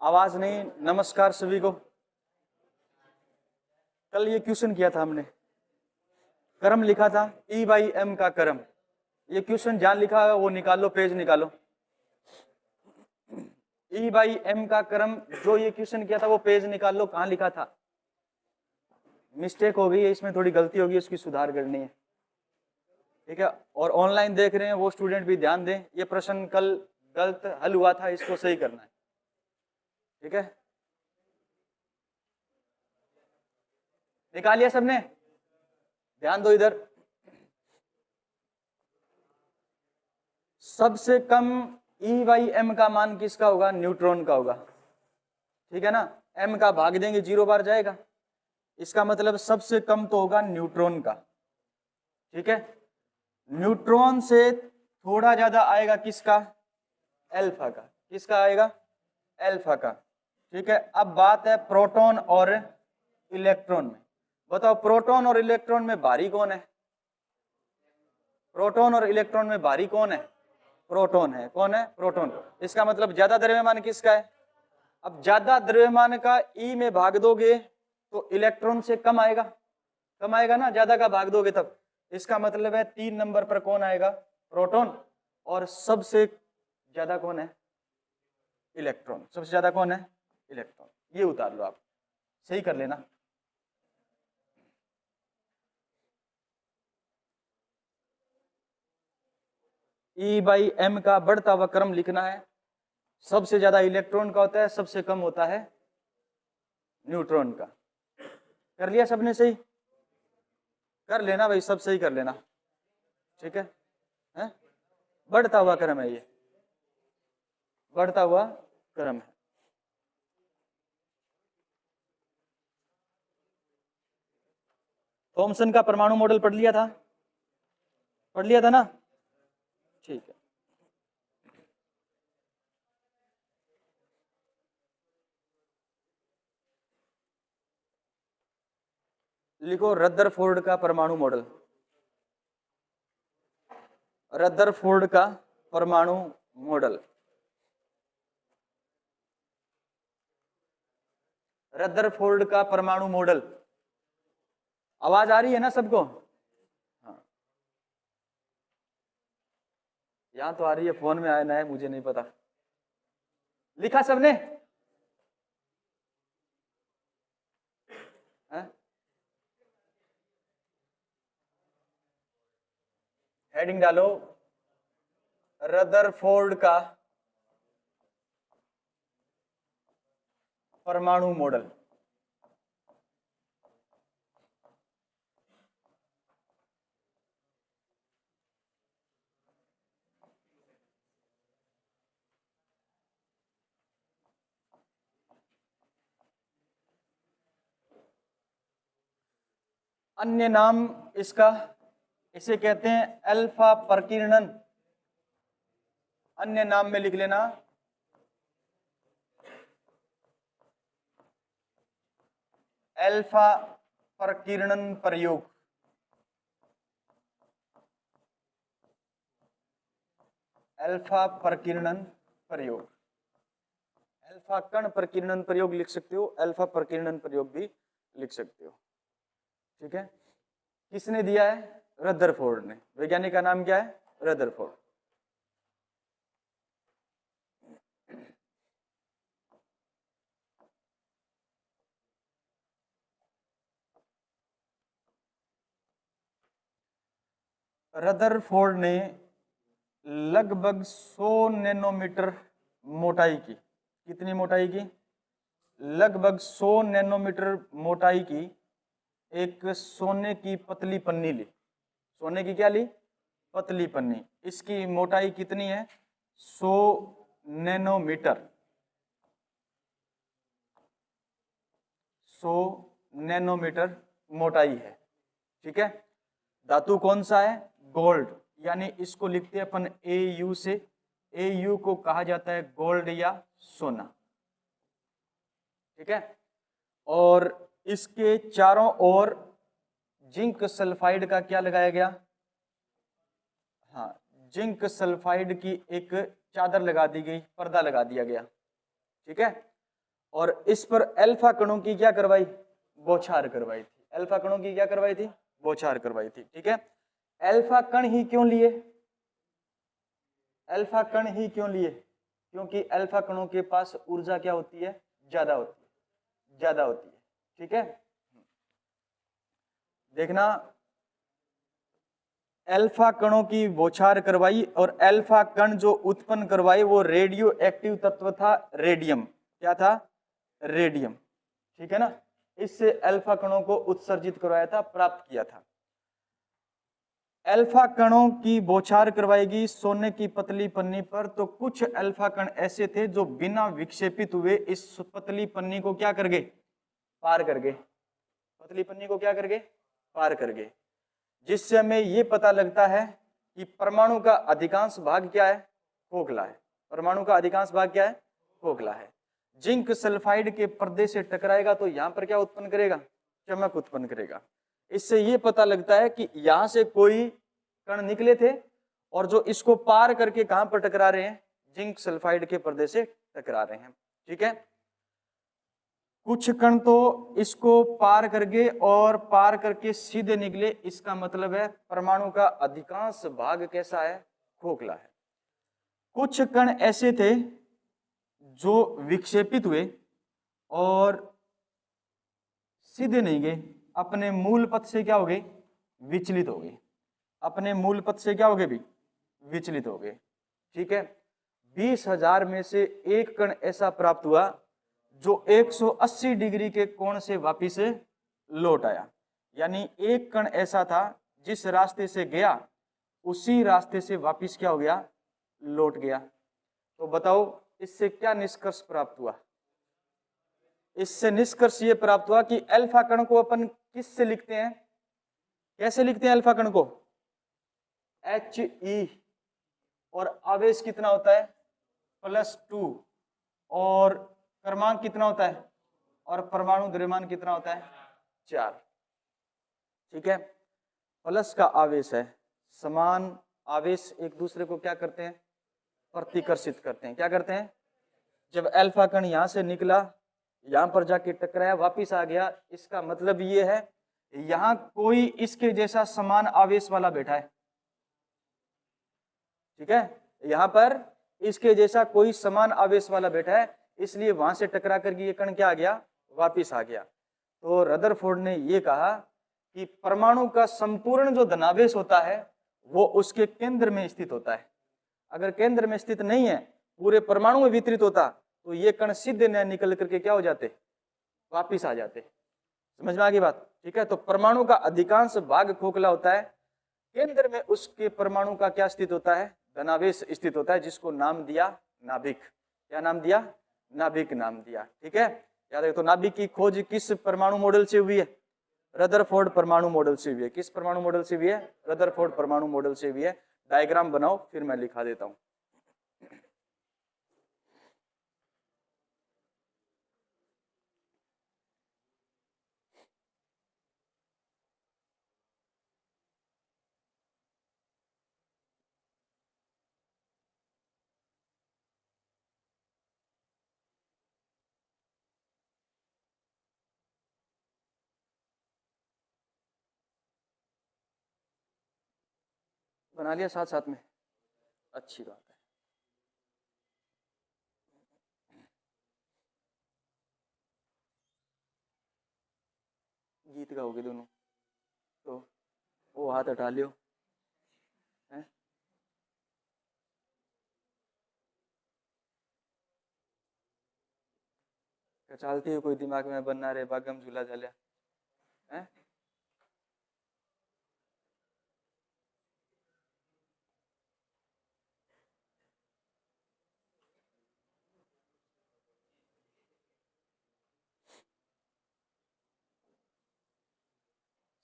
आवाज नहीं। नमस्कार सभी को। कल ये क्वेश्चन किया था हमने, क्रम लिखा था E/M का क्रम। ये क्वेश्चन जहां लिखा है वो निकालो, पेज निकालो। E/M का क्रम, जो ये क्वेश्चन किया था वो पेज निकाल लो, कहां लिखा था। मिस्टेक हो गई है इसमें, थोड़ी गलती होगी, उसकी सुधार करनी है, ठीक है। और ऑनलाइन देख रहे हैं वो स्टूडेंट भी ध्यान दें, ये प्रश्न कल गलत हल हुआ था, इसको सही करना है, ठीक है। निकालिए सबने, ध्यान दो इधर। सबसे कम E/M का मान किसका होगा? न्यूट्रॉन का होगा, ठीक है ना। M का भाग देंगे 0 बार जाएगा, इसका मतलब सबसे कम तो होगा न्यूट्रॉन का, ठीक है। न्यूट्रॉन से थोड़ा ज्यादा आएगा किसका? अल्फा का। किसका आएगा? अल्फा का, ठीक है। अब बात है प्रोटॉन और इलेक्ट्रॉन में। बताओ प्रोटॉन और इलेक्ट्रॉन में भारी कौन है? प्रोटॉन और इलेक्ट्रॉन में भारी कौन है? प्रोटॉन है। कौन है? प्रोटॉन। इसका मतलब ज्यादा द्रव्यमान किसका है? अब ज्यादा द्रव्यमान का E में भाग दोगे तो इलेक्ट्रॉन से कम आएगा, कम आएगा ना, ज्यादा का भाग दोगे तब। इसका मतलब है 3 नंबर पर कौन आएगा? प्रोटॉन। और सबसे ज्यादा कौन है? इलेक्ट्रॉन। सबसे ज्यादा कौन है? इलेक्ट्रॉन। ये उतार लो आप, सही कर लेना। E/M का बढ़ता हुआ क्रम लिखना है। सबसे ज्यादा इलेक्ट्रॉन का होता है, सबसे कम होता है न्यूट्रॉन का। कर लिया सबने? सही कर लेना भाई, सब सही कर लेना, ठीक है, हैं? बढ़ता हुआ क्रम है, ये बढ़ता हुआ क्रम है। थॉमसन का परमाणु मॉडल पढ़ लिया था? पढ़ लिया था ना, ठीक है। लिखो रदरफोर्ड का परमाणु मॉडल। रदरफोर्ड का परमाणु मॉडल। रदरफोर्ड का परमाणु मॉडल। आवाज आ रही है ना सबको? हाँ, यहां तो आ रही है, फोन में आया ना है मुझे नहीं पता। लिखा सबने? हेडिंग डालो, रदरफोर्ड का परमाणु मॉडल। अन्य नाम इसका, इसे कहते हैं अल्फा प्रकीर्णन। अन्य नाम में लिख लेना अल्फा प्रकीर्णन प्रयोग। अल्फा प्रकीर्णन प्रयोग। अल्फा कण प्रकीर्णन प्रयोग लिख सकते हो, अल्फा प्रकीर्णन प्रयोग भी लिख सकते हो, ठीक है। किसने दिया है? रदरफोर्ड ने। वैज्ञानिक का नाम क्या है? रदरफोर्ड। रदरफोर्ड ने लगभग 100 नैनोमीटर मोटाई की, कितनी मोटाई की? लगभग 100 नैनोमीटर मोटाई की एक सोने की पतली पन्नी ली। सोने की क्या ली? पतली पन्नी। इसकी मोटाई कितनी है? 100 नैनोमीटर। 100 नैनोमीटर मोटाई है, ठीक है। धातु कौन सा है? गोल्ड। यानी इसको लिखते हैं अपन Au से। Au को कहा जाता है गोल्ड या सोना, ठीक है। और इसके चारों ओर जिंक सल्फाइड का क्या लगाया गया? हाँ, जिंक सल्फाइड की एक चादर लगा दी गई, पर्दा लगा दिया गया, ठीक है। और इस पर अल्फा कणों की क्या करवाई, बौछार करवाई थी। अल्फा कणों की क्या करवाई थी, बौछार करवाई थी। ठीक है, अल्फा कण ही क्यों लिए, अल्फा कण ही क्यों लिए, क्योंकि अल्फा कणों के पास ऊर्जा क्या होती है, ज्यादा होती है, ज्यादा होती है। ठीक है, देखना अल्फा कणों की बौछार करवाई और अल्फा कण जो उत्पन्न करवाए वो रेडियो एक्टिव तत्व था रेडियम। क्या था, रेडियम। ठीक है ना, इससे अल्फा कणों को उत्सर्जित करवाया था, प्राप्त किया था। अल्फा कणों की बौछार करवाएगी सोने की पतली पन्नी पर, तो कुछ अल्फा कण ऐसे थे जो बिना विक्षेपित हुए इस पतली पन्नी को क्या कर गए, पार कर गए, पतली पन्नी को क्या कर गए, पार कर गए। जिससे हमें ये पता लगता है कि परमाणु का अधिकांश भाग क्या है, खोखला है। परमाणु का अधिकांश भाग क्या है, खोखला है। जिंक सल्फाइड के पर्दे से टकराएगा तो यहां पर क्या उत्पन्न करेगा, चमक उत्पन्न करेगा। इससे ये पता लगता है कि यहां से कोई कण निकले थे और जो इसको पार करके कहां पर टकरा रहे हैं, जिंक सल्फाइड के पर्दे से टकरा रहे हैं। ठीक है, कुछ कण तो इसको पार कर गए और पार करके सीधे निकले, इसका मतलब है परमाणु का अधिकांश भाग कैसा है, खोखला है। कुछ कण ऐसे थे जो विक्षेपित हुए और सीधे नहीं गए, अपने मूल पथ से क्या हो गए, विचलित हो गए, अपने मूल पथ से क्या हो गए भी, विचलित हो गए। ठीक है, 20,000 में से एक कण ऐसा प्राप्त हुआ जो 180 डिग्री के कोण से वापिस लौट आया। यानी एक कण ऐसा था जिस रास्ते से गया उसी रास्ते से वापिस क्या हो गया, लौट गया। तो बताओ इससे क्या निष्कर्ष प्राप्त हुआ, इससे निष्कर्ष ये प्राप्त हुआ कि अल्फा कण को अपन किस से लिखते हैं, कैसे लिखते हैं अल्फा कण को, He, और आवेश कितना होता है +2, और क्रमांक कितना होता है, और परमाणु द्रव्यमान कितना होता है 4। ठीक है, प्लस का आवेश है, समान आवेश एक दूसरे को क्या करते हैं, प्रतिकर्षित करते हैं। क्या करते हैं, जब अल्फा कण यहां से निकला, यहां पर जाके टकराया, वापिस आ गया, इसका मतलब ये है यहां कोई इसके जैसा समान आवेश वाला बैठा है। ठीक है, यहां पर इसके जैसा कोई समान आवेश वाला बैठा है, इसलिए वहां से टकरा करके ये कण क्या आ गया, वापिस आ गया। तो रदरफोर्ड ने ये कहा कि परमाणु का संपूर्ण जो धनावेश होता है वो उसके केंद्र में स्थित होता है। अगर केंद्र में स्थित नहीं है, पूरे परमाणु में वितरित होता, तो ये कण सीधे न निकल करके क्या हो जाते, वापिस आ जाते। समझ में आ गई बात। ठीक है, तो परमाणु का अधिकांश भाग खोखला होता है, केंद्र में उसके परमाणु का क्या स्थित होता है, धनावेश स्थित होता है, जिसको नाम दिया नाभिक। क्या नाम दिया, नाभिक नाम दिया। ठीक है, याद रखो। तो नाभिक की खोज किस परमाणु मॉडल से हुई है, रदरफोर्ड परमाणु मॉडल से हुई है। किस परमाणु मॉडल से हुई है, रदरफोर्ड परमाणु मॉडल से हुई है। डायग्राम बनाओ, फिर मैं लिखा देता हूं। बना लिया साथ साथ में, अच्छी बात है। गीत गाओगे दोनों, तो वो हाथ हटा लियो। चालती है कोई दिमाग में बनना रे बागम झूला झाल्या है।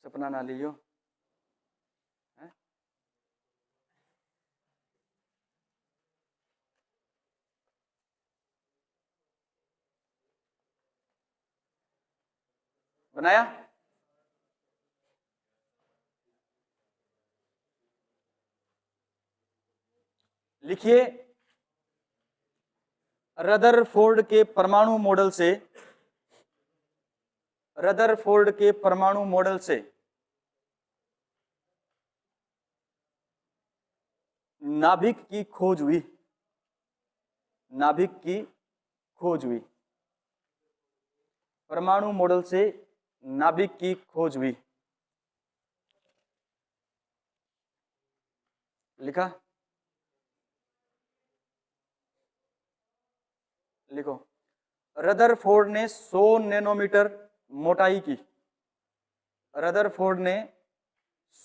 सपना ना लियो है? बनाया, लिखिए। रदरफोर्ड के परमाणु मॉडल से, रदरफोर्ड के परमाणु मॉडल से नाभिक की खोज हुई, नाभिक की खोज हुई, परमाणु मॉडल से नाभिक की खोज हुई। लिखा, लिखो। रदरफोर्ड ने 100 नैनोमीटर मोटाई की, रदरफोर्ड ने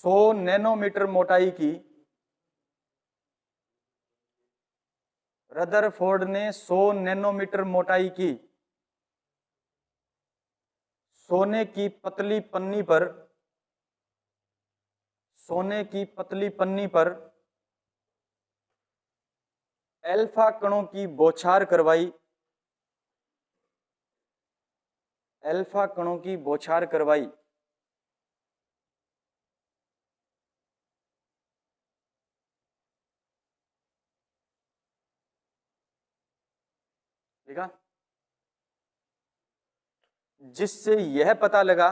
100 नैनोमीटर मोटाई की, रदरफोर्ड ने 100 नैनोमीटर मोटाई की सोने की पतली पन्नी पर, सोने की पतली पन्नी पर अल्फा कणों की बौछार करवाई, अल्फा कणों की बौछार करवाई। देखा, जिससे यह पता लगा,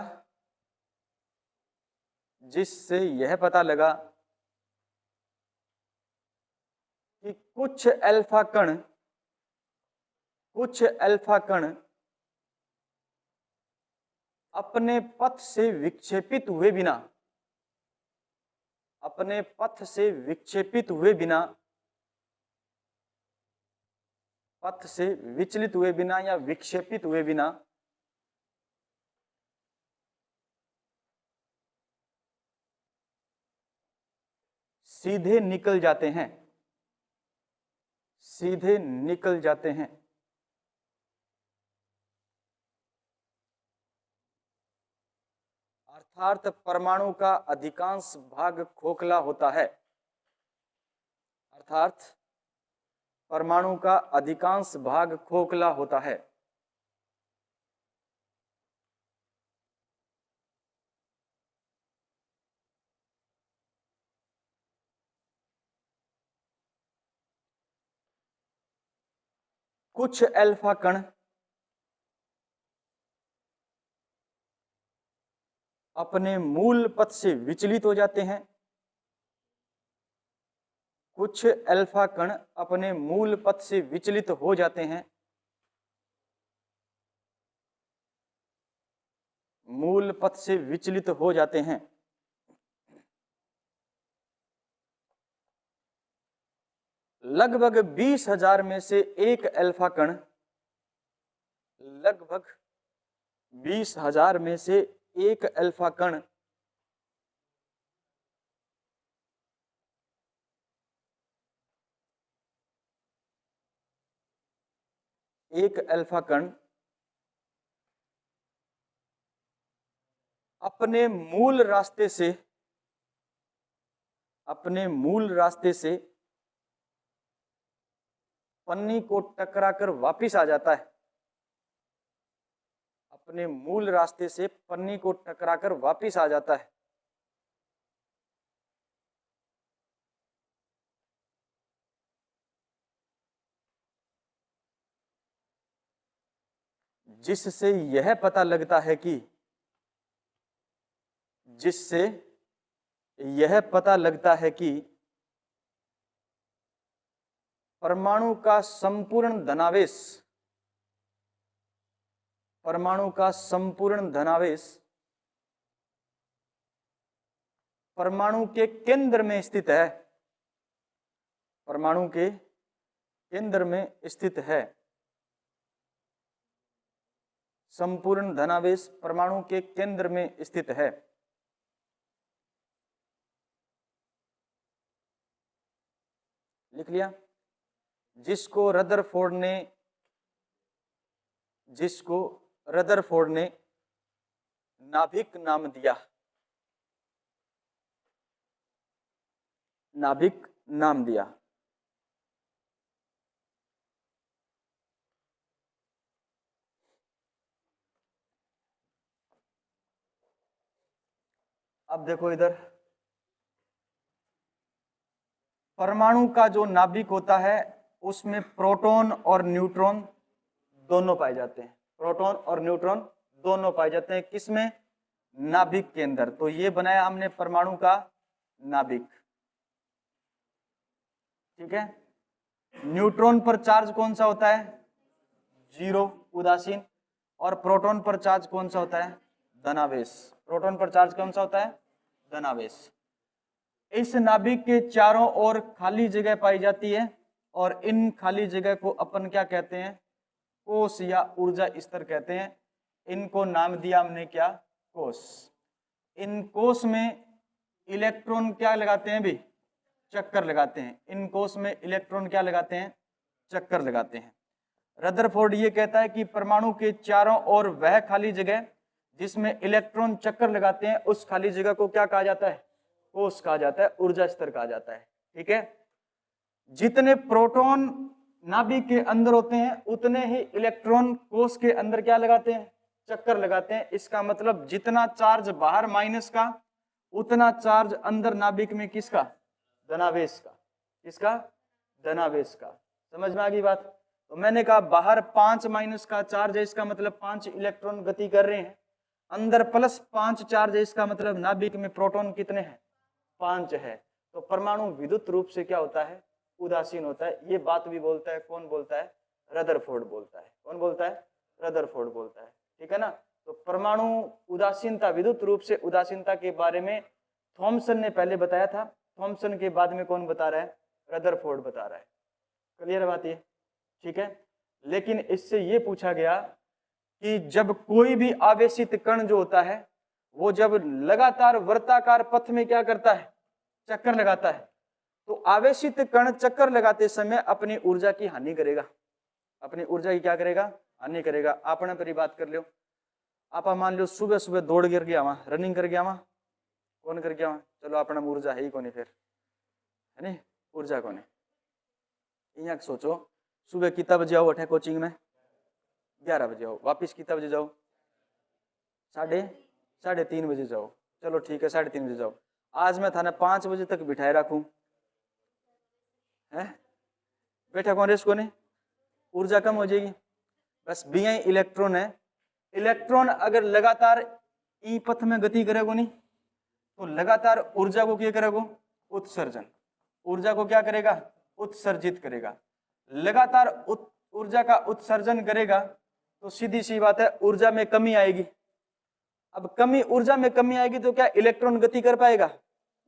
जिससे यह पता लगा कि कुछ अल्फा कण, कुछ अल्फा कण अपने पथ से विक्षेपित हुए बिना, अपने पथ से विक्षेपित हुए बिना, पथ से विचलित हुए बिना या विक्षेपित हुए बिना सीधे निकल जाते हैं, सीधे निकल जाते हैं। अर्थात परमाणु का अधिकांश भाग खोखला होता है, अर्थात परमाणु का अधिकांश भाग खोखला होता है। कुछ अल्फा कण अपने मूल पथ से विचलित हो जाते हैं, कुछ अल्फा कण अपने मूल पथ से विचलित हो जाते हैं, मूल पथ से विचलित हो जाते हैं। लगभग 20,000 में से एक अल्फा कण, लगभग 20,000 में से एक अल्फा कण एक अल्फा कण अपने मूल रास्ते से, अपने मूल रास्ते से पन्नी को टकराकर वापिस आ जाता है, अपने मूल रास्ते से पन्नी को टकराकर वापिस आ जाता है। जिससे यह पता लगता है कि, जिससे यह पता लगता है कि परमाणु का संपूर्ण धनावेश, परमाणु का संपूर्ण धनावेश परमाणु के केंद्र में स्थित है, परमाणु के केंद्र में स्थित है। संपूर्ण धनावेश परमाणु के केंद्र में स्थित है। लिख लिया। जिसको रदरफोर्ड ने, जिसको रदरफोर्ड ने नाभिक नाम दिया, नाभिक नाम दिया। अब देखो इधर, परमाणु का जो नाभिक होता है उसमें प्रोटॉन और न्यूट्रॉन दोनों पाए जाते हैं। प्रोटॉन और न्यूट्रॉन दोनों पाए जाते हैं किसमें? नाभिक के अंदर। तो ये बनाया हमने परमाणु का नाभिक, ठीक है। न्यूट्रॉन पर चार्ज कौन सा होता है? 0, उदासीन। और प्रोटॉन पर चार्ज कौन सा होता है? धनावेश। प्रोटॉन पर चार्ज कौन सा होता है? धनावेश। इस नाभिक के चारों ओर खाली जगह पाई जाती है और इन खाली जगह को अपन क्या कहते हैं? कोश या ऊर्जा स्तर कहते हैं। इनको नाम दिया हमने क्या? कोश। इन कोश में इलेक्ट्रॉन क्या लगाते हैं भी? चक्कर लगाते हैं। इन कोश में इलेक्ट्रॉन क्या लगाते हैं? चक्कर लगाते हैं। रदरफोर्ड ये कहता है कि परमाणु के चारों ओर वह खाली जगह जिसमें इलेक्ट्रॉन चक्कर लगाते हैं, उस खाली जगह को क्या कहा जाता है? कोश कहा जाता है, ऊर्जा स्तर कहा जाता है, ठीक है। जितने प्रोटॉन नाभिक के अंदर होते हैं उतने ही इलेक्ट्रॉन कोश के अंदर क्या लगाते हैं? चक्कर लगाते हैं। इसका मतलब जितना चार्ज बाहर माइनस का, उतना चार्ज अंदर नाभिक में किसका? धनावेश का। किसका? धनावेश का। समझ में आ गई बात? तो मैंने कहा बाहर 5 माइनस का चार्ज है, इसका मतलब 5 इलेक्ट्रॉन गति कर रहे हैं। अंदर प्लस 5 चार्ज है, इसका मतलब नाभिक में प्रोटॉन कितने हैं? 5 है। तो परमाणु विद्युत रूप से क्या होता है? उदासीन होता है। ये बात भी बोलता है कौन? बोलता है रदरफोर्ड बोलता है। कौन बोलता है? रदरफोर्ड बोलता है, ठीक है ना। तो परमाणु उदासीनता, विद्युत रूप से उदासीनता के बारे में थॉमसन ने पहले बताया था। थॉमसन के बाद में कौन बता रहा है? रदरफोर्ड बता रहा है। क्लियर बात ये, ठीक है। लेकिन इससे ये पूछा गया कि जब कोई भी आवेशित कण जो होता है वो जब लगातार वर्ताकार पथ में क्या करता है? चक्कर लगाता है, तो आवेशित कण चक्कर लगाते समय अपनी ऊर्जा की हानि करेगा। अपनी ऊर्जा की क्या करेगा? हानि करेगा। आपने पर बात कर लो, आप मान लो सुबह सुबह दौड़ गिर गया वहां, रनिंग कर गया वहां, कौन कर गया वहां? चलो अपना ऊर्जा है ही कौन, फिर है नहीं ऊर्जा कौन है? यहाँ सोचो, सुबह कितना बजे आओ उठे कोचिंग में? 11 बजे आओ। वापिस कितना बजे जाओ? 3:30 बजे जाओ। चलो ठीक है, 3:30 बजे जाओ। आज मैं थाने 5 बजे तक बिठाए रखूं है? बैठा कौन? रेस को नहीं, ऊर्जा कम हो जाएगी। बस बी इलेक्ट्रॉन है। इलेक्ट्रॉन अगर लगातार ई पथ में गति करेगा नहीं, तो लगातार ऊर्जा को क्या करेगा? उत्सर्जन। ऊर्जा को क्या करेगा? उत्सर्जित करेगा। लगातार ऊर्जा का उत्सर्जन करेगा तो सीधी सी बात है ऊर्जा में कमी आएगी। अब ऊर्जा में कमी आएगी तो क्या इलेक्ट्रॉन गति कर पाएगा?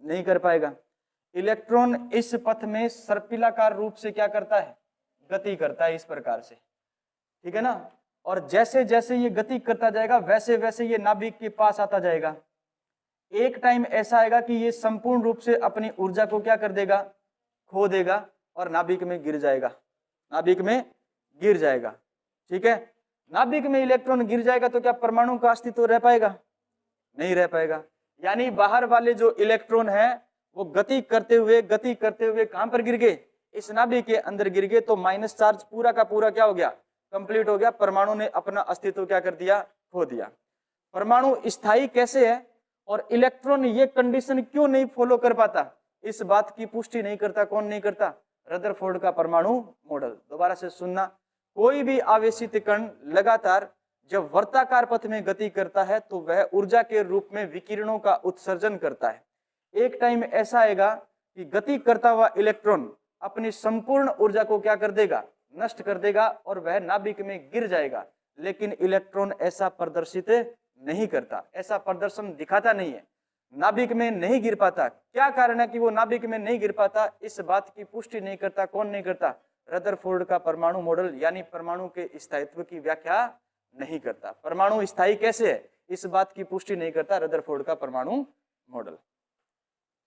नहीं कर पाएगा। इलेक्ट्रॉन इस पथ में सर्पिलाकार रूप से क्या करता है? गति करता है, इस प्रकार से, ठीक है ना। और जैसे जैसे ये गति करता जाएगा वैसे वैसे ये नाभिक के पास आता जाएगा। एक टाइम ऐसा आएगा कि ये संपूर्ण रूप से अपनी ऊर्जा को क्या कर देगा? खो देगा और नाभिक में गिर जाएगा। नाभिक में गिर जाएगा, ठीक है। नाभिक में इलेक्ट्रॉन गिर जाएगा तो क्या परमाणु का अस्तित्व रह पाएगा? नहीं रह पाएगा। यानी बाहर वाले जो इलेक्ट्रॉन है वो गति करते हुए कहां पर गिर गए? इस नाभिक के अंदर गिर गए। तो माइनस चार्ज पूरा का पूरा क्या हो गया? कंप्लीट हो गया। परमाणु ने अपना अस्तित्व क्या कर दिया? खो दिया। परमाणु स्थायी कैसे है और इलेक्ट्रॉन ये कंडीशन क्यों नहीं फॉलो कर पाता, इस बात की पुष्टि नहीं करता। कौन नहीं करता? रदरफोर्ड का परमाणु मॉडल। दोबारा से सुनना, कोई भी आवेशित कण लगातार जब वर्ताकार पथ में गति करता है तो वह ऊर्जा के रूप में विकिरणों का उत्सर्जन करता है। एक टाइम ऐसा आएगा कि गति करता हुआ इलेक्ट्रॉन अपनी संपूर्ण ऊर्जा को क्या कर देगा? नष्ट कर देगा और वह नाभिक में गिर जाएगा। लेकिन इलेक्ट्रॉन ऐसा प्रदर्शित नहीं करता, ऐसा प्रदर्शन दिखाता नहीं है, नाभिक में नहीं गिर पाता। क्या कारण है कि वो नाभिक में नहीं गिर पाता? इस बात की पुष्टि नहीं करता। कौन नहीं करता? रदरफोर्ड का परमाणु मॉडल, यानी परमाणु के स्थायित्व की व्याख्या नहीं करता। परमाणु स्थायी कैसे है इस बात की पुष्टि नहीं करता रदरफोर्ड का परमाणु मॉडल।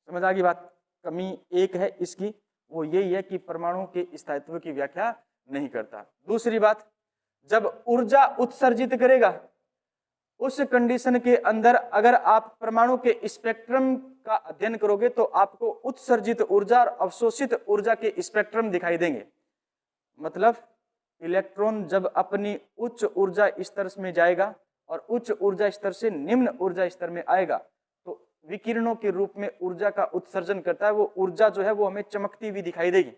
समझ आ गई बात? कमी एक है इसकी, वो यही है कि परमाणु के स्थायित्व की व्याख्या नहीं करता। दूसरी बात, जब ऊर्जा उत्सर्जित करेगा उस कंडीशन के अंदर अगर आप परमाणु के स्पेक्ट्रम का अध्ययन करोगे तो आपको उत्सर्जित ऊर्जा और अवशोषित ऊर्जा के स्पेक्ट्रम दिखाई देंगे। मतलब इलेक्ट्रॉन जब अपनी उच्च ऊर्जा स्तर में जाएगा और उच्च ऊर्जा स्तर से निम्न ऊर्जा स्तर में आएगा तो विकिरणों के रूप में ऊर्जा का उत्सर्जन करता है। वो ऊर्जा जो है वो हमें चमकती हुई दिखाई देगी।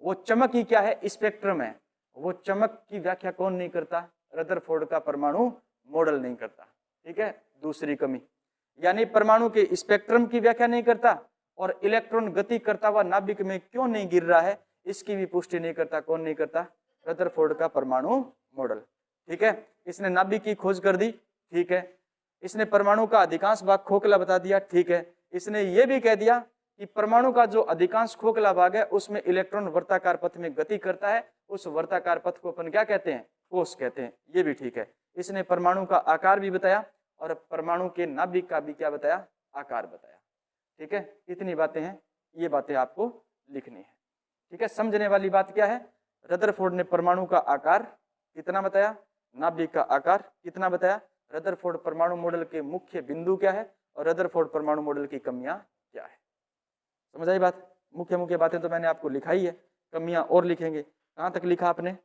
वो चमक ही क्या है, स्पेक्ट्रम है। वो चमक की व्याख्या कौन नहीं करता, रदरफोर्ड का परमाणु मॉडल नहीं करता। ठीक है, दूसरी कमी, यानी परमाणु के स्पेक्ट्रम की व्याख्या नहीं करता और इलेक्ट्रॉन गति करता हुआ नाभिक में क्यों नहीं गिर रहा है इसकी भी पुष्टि नहीं करता। कौन नहीं करता, रदरफोर्ड का परमाणु मॉडल। ठीक है, इसने नाभिक की खोज कर दी। ठीक है, इसने परमाणु का अधिकांश भाग खोखला बता दिया। ठीक है, इसने ये भी कह दिया कि परमाणु का जो अधिकांश खोखला भाग है उसमें इलेक्ट्रॉन वर्ताकार पथ में गति करता है, उस वर्ताकार पथ को अपन क्या कहते हैं, कोष कहते हैं। ये भी ठीक है। इसने परमाणु का आकार भी बताया और परमाणु के नाभिक का भी क्या बताया, आकार बताया। ठीक है, इतनी बातें हैं, ये बातें आपको लिखनी है। ठीक है, समझने वाली बात क्या है, रदरफोर्ड ने परमाणु का आकार कितना बताया, नाभिक का आकार कितना बताया, रदरफोर्ड परमाणु मॉडल के मुख्य बिंदु क्या है और रदरफोर्ड परमाणु मॉडल की कमियां क्या है। समझ आई बात। मुख्य मुख्य बातें तो मैंने आपको लिखाई है, कमियां और लिखेंगे। कहां तक लिखा आपने,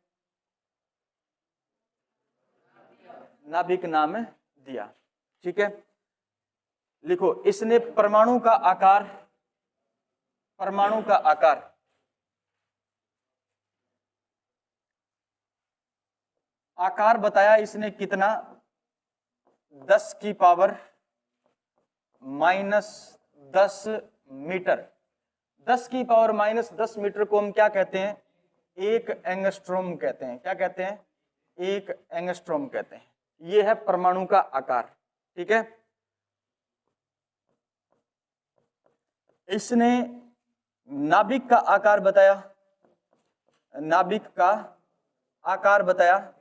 नाभिक नाम दिया। ठीक है, लिखो, इसने परमाणु का आकार, परमाणु का आकार आकार बताया इसने कितना, 10 की पावर -10 मीटर। 10 की पावर -10 मीटर को हम क्या कहते हैं, एक एंगस्ट्रोम कहते हैं। क्या कहते हैं, एक एंगस्ट्रोम कहते हैं। ये है परमाणु का आकार। ठीक है, इसने नाभिक का आकार बताया, नाभिक का आकार बताया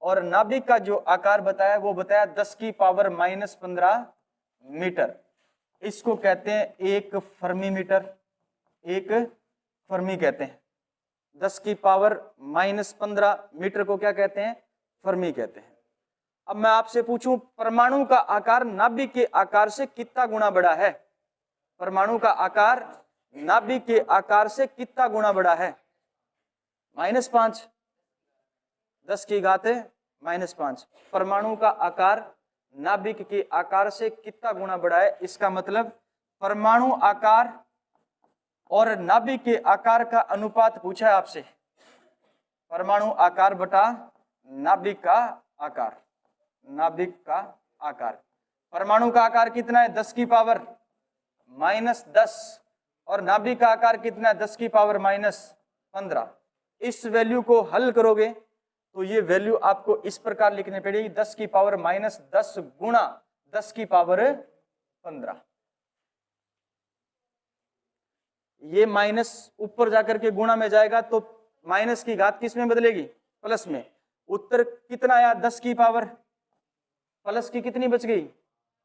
और नाभिक का जो आकार बताया वो बताया 10 की पावर -15 मीटर। इसको कहते हैं एक फर्मी मीटर, एक फर्मी कहते हैं। 10 की पावर -15 मीटर को क्या कहते हैं, फर्मी कहते हैं। अब मैं आपसे पूछूं, परमाणु का आकार नाभिक के आकार से कितना गुना बड़ा है, परमाणु का आकार नाभिक के आकार से कितना गुना बड़ा है, -5, 10 की घात -5। परमाणु का आकार नाभिक के आकार से कितना गुना बड़ा है, इसका मतलब परमाणु आकार और नाभिक के आकार का अनुपात पूछा है आपसे, परमाणु आकार बटा नाभिक का आकार, नाभिक का आकार। परमाणु का आकार कितना है, 10 की पावर -10 और नाभिक का आकार कितना है, 10 की पावर -15। इस वैल्यू को हल करोगे तो ये वैल्यू आपको इस प्रकार लिखनी पड़ेगी, 10 की पावर -10 गुणा 10 की पावर 15। ये माइनस ऊपर जाकर के गुणा में जाएगा तो माइनस की घात किस में बदलेगी, प्लस में। उत्तर कितना आया, 10 की पावर प्लस की कितनी बच गई,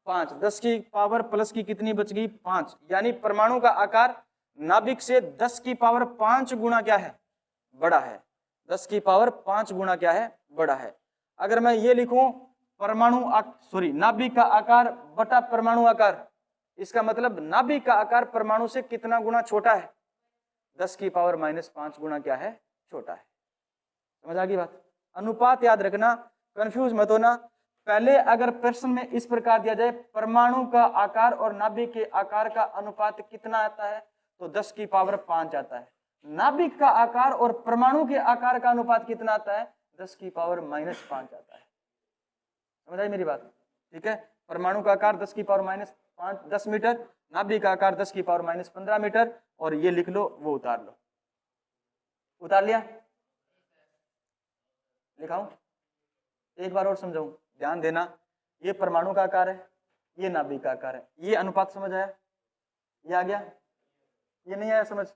5। 10 की पावर प्लस की कितनी बच गई, 5। यानी परमाणु का आकार नाभिक से 10 की पावर 5 गुना क्या है, बड़ा है। 10 की पावर 5 गुना क्या है, बड़ा है। अगर मैं ये लिखूं परमाणु नाभिक का आकार बटा परमाणु आकार, इसका मतलब नाभिक का आकार परमाणु से कितना गुना छोटा है, 10 की पावर -5 गुना क्या है, छोटा है। समझ आ गई बात। अनुपात याद रखना, कंफ्यूज मत होना। पहले अगर प्रश्न में इस प्रकार दिया जाए परमाणु का आकार और नाभिक के आकार का अनुपात कितना आता है, तो 10 की पावर 5 आता है। नाभिक का आकार और परमाणु के आकार का अनुपात कितना आता है, 10 की पावर -5 आता है। समझ आई मेरी बात। ठीक है, परमाणु का आकार 10 की पावर -10 मीटर, नाभिक का आकार 10 की पावर -15 मीटर। और ये लिख लो, वो उतार लो। उतार लिया, लिखाऊं, एक बार और समझाऊं, ध्यान देना। ये परमाणु का आकार है, ये नाभिक का आकार है, ये अनुपात समझ आया, ये आ गया, ये नहीं आया समझ,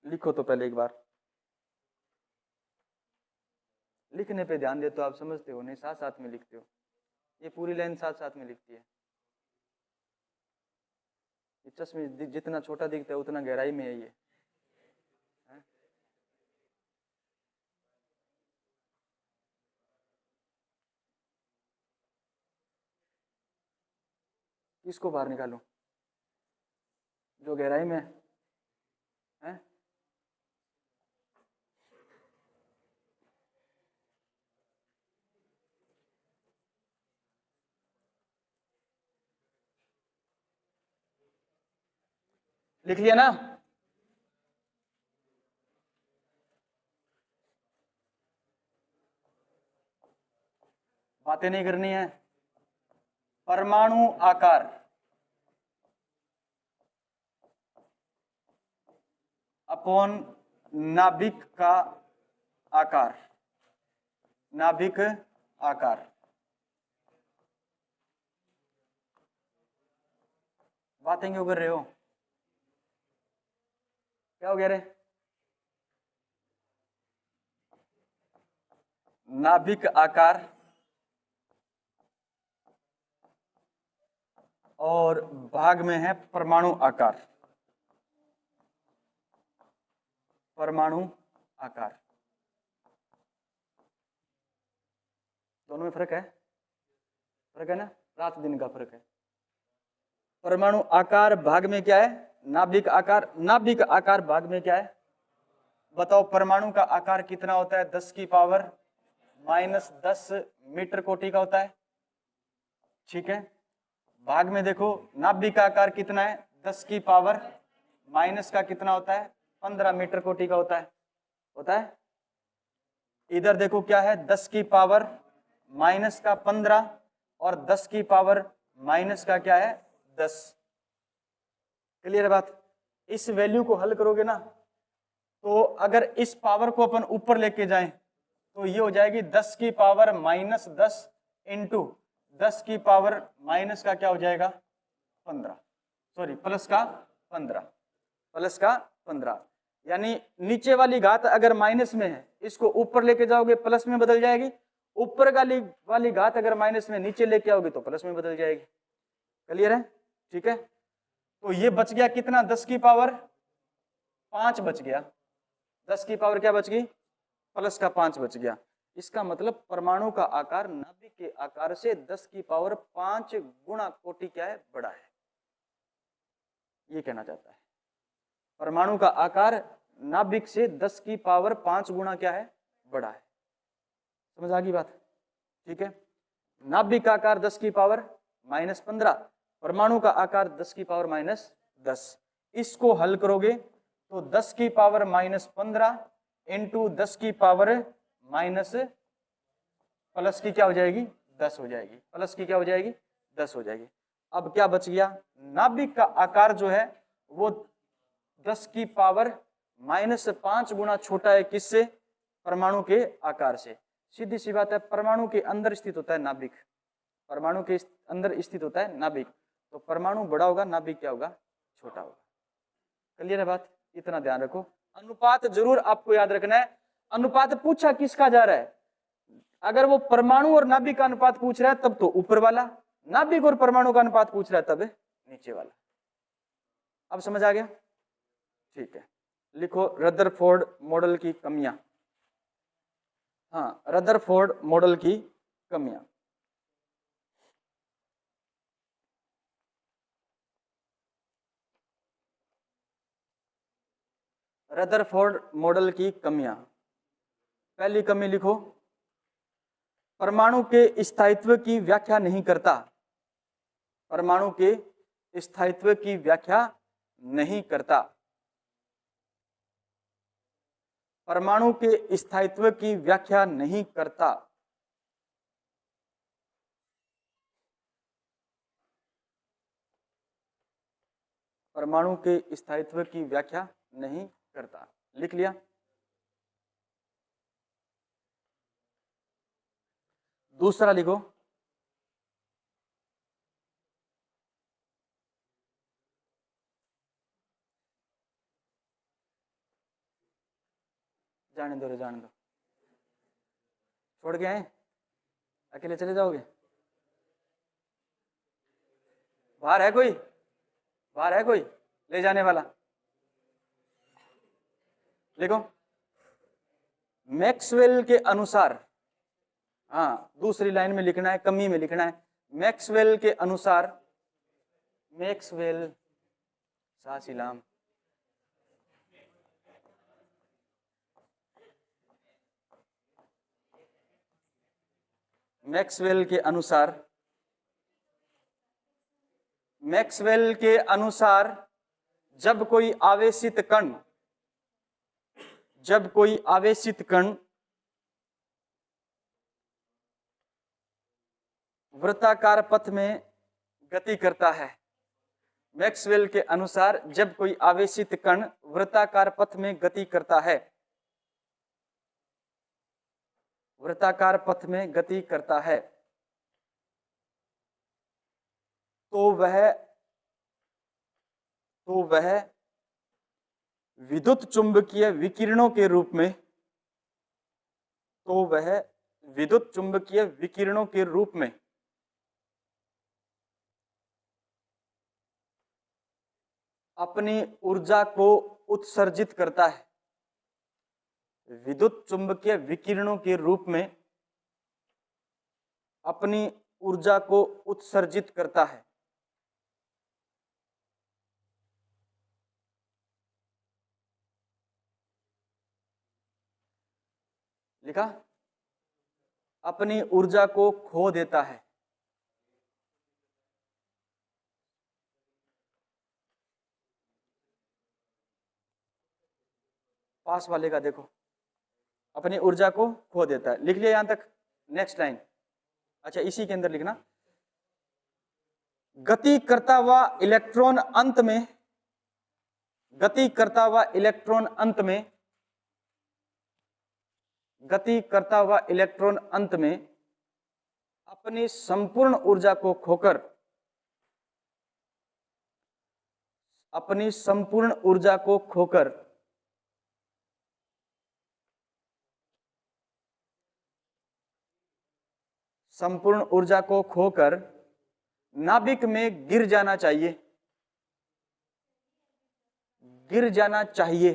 लिखो तो पहले एक बार। लिखने पे ध्यान दे तो आप समझते हो, नहीं साथ साथ में लिखते हो। ये पूरी लाइन साथ साथ में लिखती है। ये चश्मे जितना छोटा दिखता है उतना गहराई में है ये। इसको बाहर निकालो जो गहराई में है। लिख लिया ना। बातें नहीं करनी है। परमाणु आकार अपॉन नाभिक का आकार, नाभिक आकार। बातें क्यों कर रहे हो? क्या हो गया रे? नाभिक आकार और भाग में है परमाणु आकार, परमाणु आकार। दोनों में फर्क है? फर्क है ना, रात दिन का फर्क है। परमाणु आकार भाग में क्या है? नाभिक आकार। नाभिक आकार भाग में क्या है? बताओ परमाणु का आकार कितना होता है? 10 की पावर -10 मीटर कोटि का होता है, ठीक है। भाग में देखो नाभिक का आकार कितना है? 10 की पावर माइनस का कितना होता है? 15 मीटर कोटि का होता है, होता है। इधर देखो क्या है? 10 की पावर माइनस का 15 और 10 की पावर माइनस का क्या है? 10। क्लियर है बात? इस वैल्यू को हल करोगे ना, तो अगर इस पावर को अपन ऊपर लेके जाएं तो ये हो जाएगी 10 की पावर -10 इंटू 10 की पावर माइनस का क्या हो जाएगा? 15, सॉरी प्लस का 15, प्लस का 15। यानी नीचे वाली घात अगर माइनस में है, इसको ऊपर लेके जाओगे प्लस में बदल जाएगी। ऊपर वाली घात अगर माइनस में नीचे लेके आओगे तो प्लस में बदल जाएगी। क्लियर है? ठीक है। तो ये बच गया कितना? 10 की पावर 5 बच गया। 10 की पावर क्या बच गई? प्लस का 5 बच गया। इसका मतलब परमाणु का आकार नाभिक के आकार से 10 की पावर 5 गुणा कोटि क्या है? बड़ा है। ये कहना चाहता है परमाणु का आकार नाभिक से 10 की पावर 5 गुणा क्या है? बड़ा है। समझ आ गई बात? ठीक है। नाभिक का आकार 10 की पावर -15, परमाणु का आकार 10 की पावर -10। इसको हल करोगे तो 10 की पावर -15 इंटू 10 की पावर माइनस प्लस की क्या हो जाएगी? 10 हो जाएगी। प्लस की क्या हो जाएगी? 10 हो जाएगी। अब क्या बच गया? नाभिक का आकार जो है वो 10 की पावर -5 गुना छोटा है किससे? परमाणु के आकार से। सीधी सी बात है, परमाणु के अंदर स्थित होता है नाभिक, परमाणु के अंदर स्थित होता है नाभिक। तो परमाणु बड़ा होगा, नाभिक क्या होगा? छोटा होगा। क्लियर है बात? इतना ध्यान रखो। अनुपात जरूर आपको याद रखना है। अनुपात पूछा किसका जा रहा है? अगर वो परमाणु और नाभिक का अनुपात पूछ रहा है तब तो ऊपर वाला, नाभिक और परमाणु का अनुपात पूछ रहा है तब नीचे वाला। अब समझ आ गया? ठीक है। लिखो रदरफोर्ड मॉडल की कमियां। हाँ, रदरफोर्ड मॉडल की कमियां। रदरफोर्ड मॉडल की कमियां। पहली कमी लिखो, परमाणु के स्थायित्व की व्याख्या नहीं करता। परमाणु के स्थायित्व की व्याख्या नहीं करता। परमाणु के स्थायित्व की व्याख्या नहीं करता। परमाणु के स्थायित्व की व्याख्या नहीं करता। लिख लिया? दूसरा लिखो, जाने दो रे, जाने दो। छोड़ के आए? अकेले चले जाओगे? बाहर है कोई? बाहर है कोई ले जाने वाला? देखो, मैक्सवेल के अनुसार, हाँ दूसरी लाइन में लिखना है, कमी में लिखना है। मैक्सवेल के अनुसार, मैक्सवेल सासिलाम, मैक्सवेल के अनुसार, मैक्सवेल के अनुसार जब कोई आवेशित कण, जब कोई आवेशित कण वृत्ताकार पथ में गति करता है। मैक्सवेल के अनुसार जब कोई आवेशित कण वृत्ताकार पथ में गति करता है, वृत्ताकार पथ में गति करता है, तो वह विद्युत चुंबकीय विकिरणों के रूप में, तो वह विद्युत चुंबकीय विकिरणों के रूप में अपनी ऊर्जा को उत्सर्जित करता है। विद्युत चुंबकीय विकिरणों के रूप में अपनी ऊर्जा को उत्सर्जित करता है। लिखा? अपनी ऊर्जा को खो देता है। पास वाले का देखो, अपनी ऊर्जा को खो देता है। लिख लिया यहां तक? नेक्स्ट लाइन, अच्छा इसी के अंदर लिखना, गति करता हुआ इलेक्ट्रॉन अंत में, गति करता हुआ इलेक्ट्रॉन अंत में, गति करता हुआ इलेक्ट्रॉन अंत में अपनी संपूर्ण ऊर्जा को खोकर, अपनी संपूर्ण ऊर्जा को खोकर संपूर्ण ऊर्जा को खोकर नाभिक में गिर जाना चाहिए, गिर जाना चाहिए,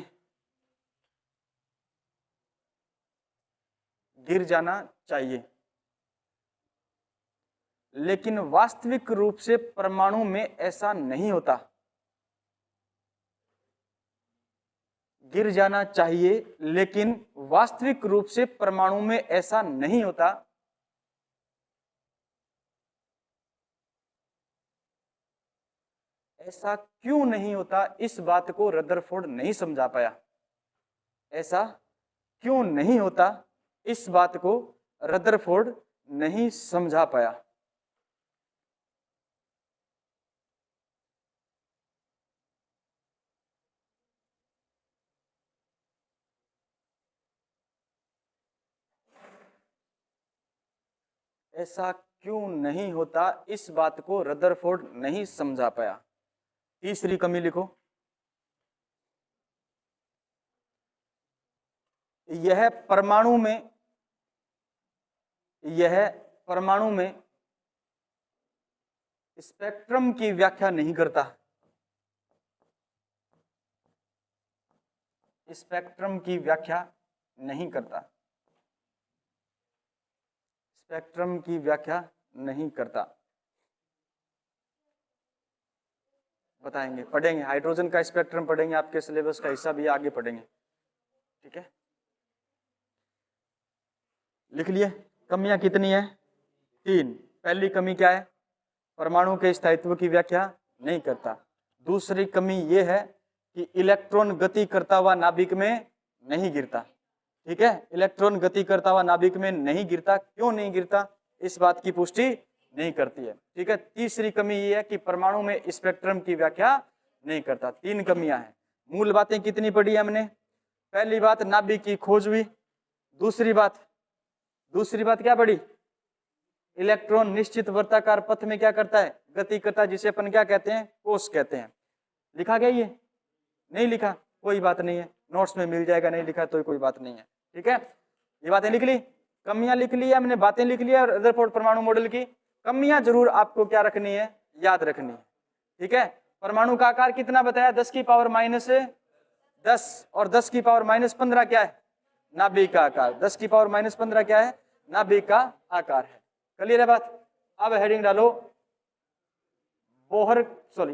गिर जाना चाहिए। लेकिन वास्तविक रूप से परमाणु में ऐसा नहीं होता। गिर जाना चाहिए, लेकिन वास्तविक रूप से परमाणु में ऐसा नहीं होता। ऐसा क्यों नहीं होता, इस बात को रदरफोर्ड नहीं समझा पाया। ऐसा क्यों नहीं होता, इस बात को रदरफोर्ड नहीं समझा पाया। ऐसा क्यों नहीं होता, इस बात को रदरफोर्ड नहीं समझा पाया। तीसरी कमी लिखो, यह परमाणु में स्पेक्ट्रम की व्याख्या नहीं करता। स्पेक्ट्रम की व्याख्या नहीं करता। स्पेक्ट्रम की व्याख्या नहीं करता। बताएंगे, पढ़ेंगे, हाइड्रोजन का स्पेक्ट्रम पढ़ेंगे, आपके सिलेबस का हिस्सा भी आगे पढ़ेंगे। ठीक है, लिख लिए? कमियां कितनी है? 3। पहली कमी क्या है? परमाणु के स्थायित्व की व्याख्या नहीं करता। दूसरी कमी यह है कि इलेक्ट्रॉन गति करता हुआ नाभिक में नहीं गिरता। ठीक है, इलेक्ट्रॉन गति करता हुआ नाभिक में नहीं गिरता। क्यों नहीं गिरता, इस बात की पुष्टि नहीं करती है। ठीक है, तीसरी कमी यह है कि परमाणु में स्पेक्ट्रम की व्याख्या नहीं करता। 3 कमियां हैं। मूल बातें कितनी पढ़ी हमने? पहली बात, नाभिक की खोज हुई। दूसरी बात क्या पढ़ी? इलेक्ट्रॉन निश्चित वृत्ताकार पथ में क्या करता है? गति करता है, जिसे अपन क्या कहते हैं? कोष कहते हैं। लिखा गया? ये नहीं लिखा, कोई बात नहीं है, नोट्स में मिल जाएगा। नहीं लिखा तो कोई बात नहीं है। ठीक है, ये बातें लिख ली, कमियां लिख ली, हमने बातें लिख ली। और रदरफोर्ड परमाणु मॉडल की कमियां जरूर आपको क्या रखनी है? याद रखनी है। ठीक है, परमाणु का आकार कितना बताया? 10 की पावर -10 और 10 की पावर -15 क्या है? नाभिक का आकार। 10 की पावर -15 क्या है? नाभिक का आकार है। क्लियर है बात? अब हेडिंग डालो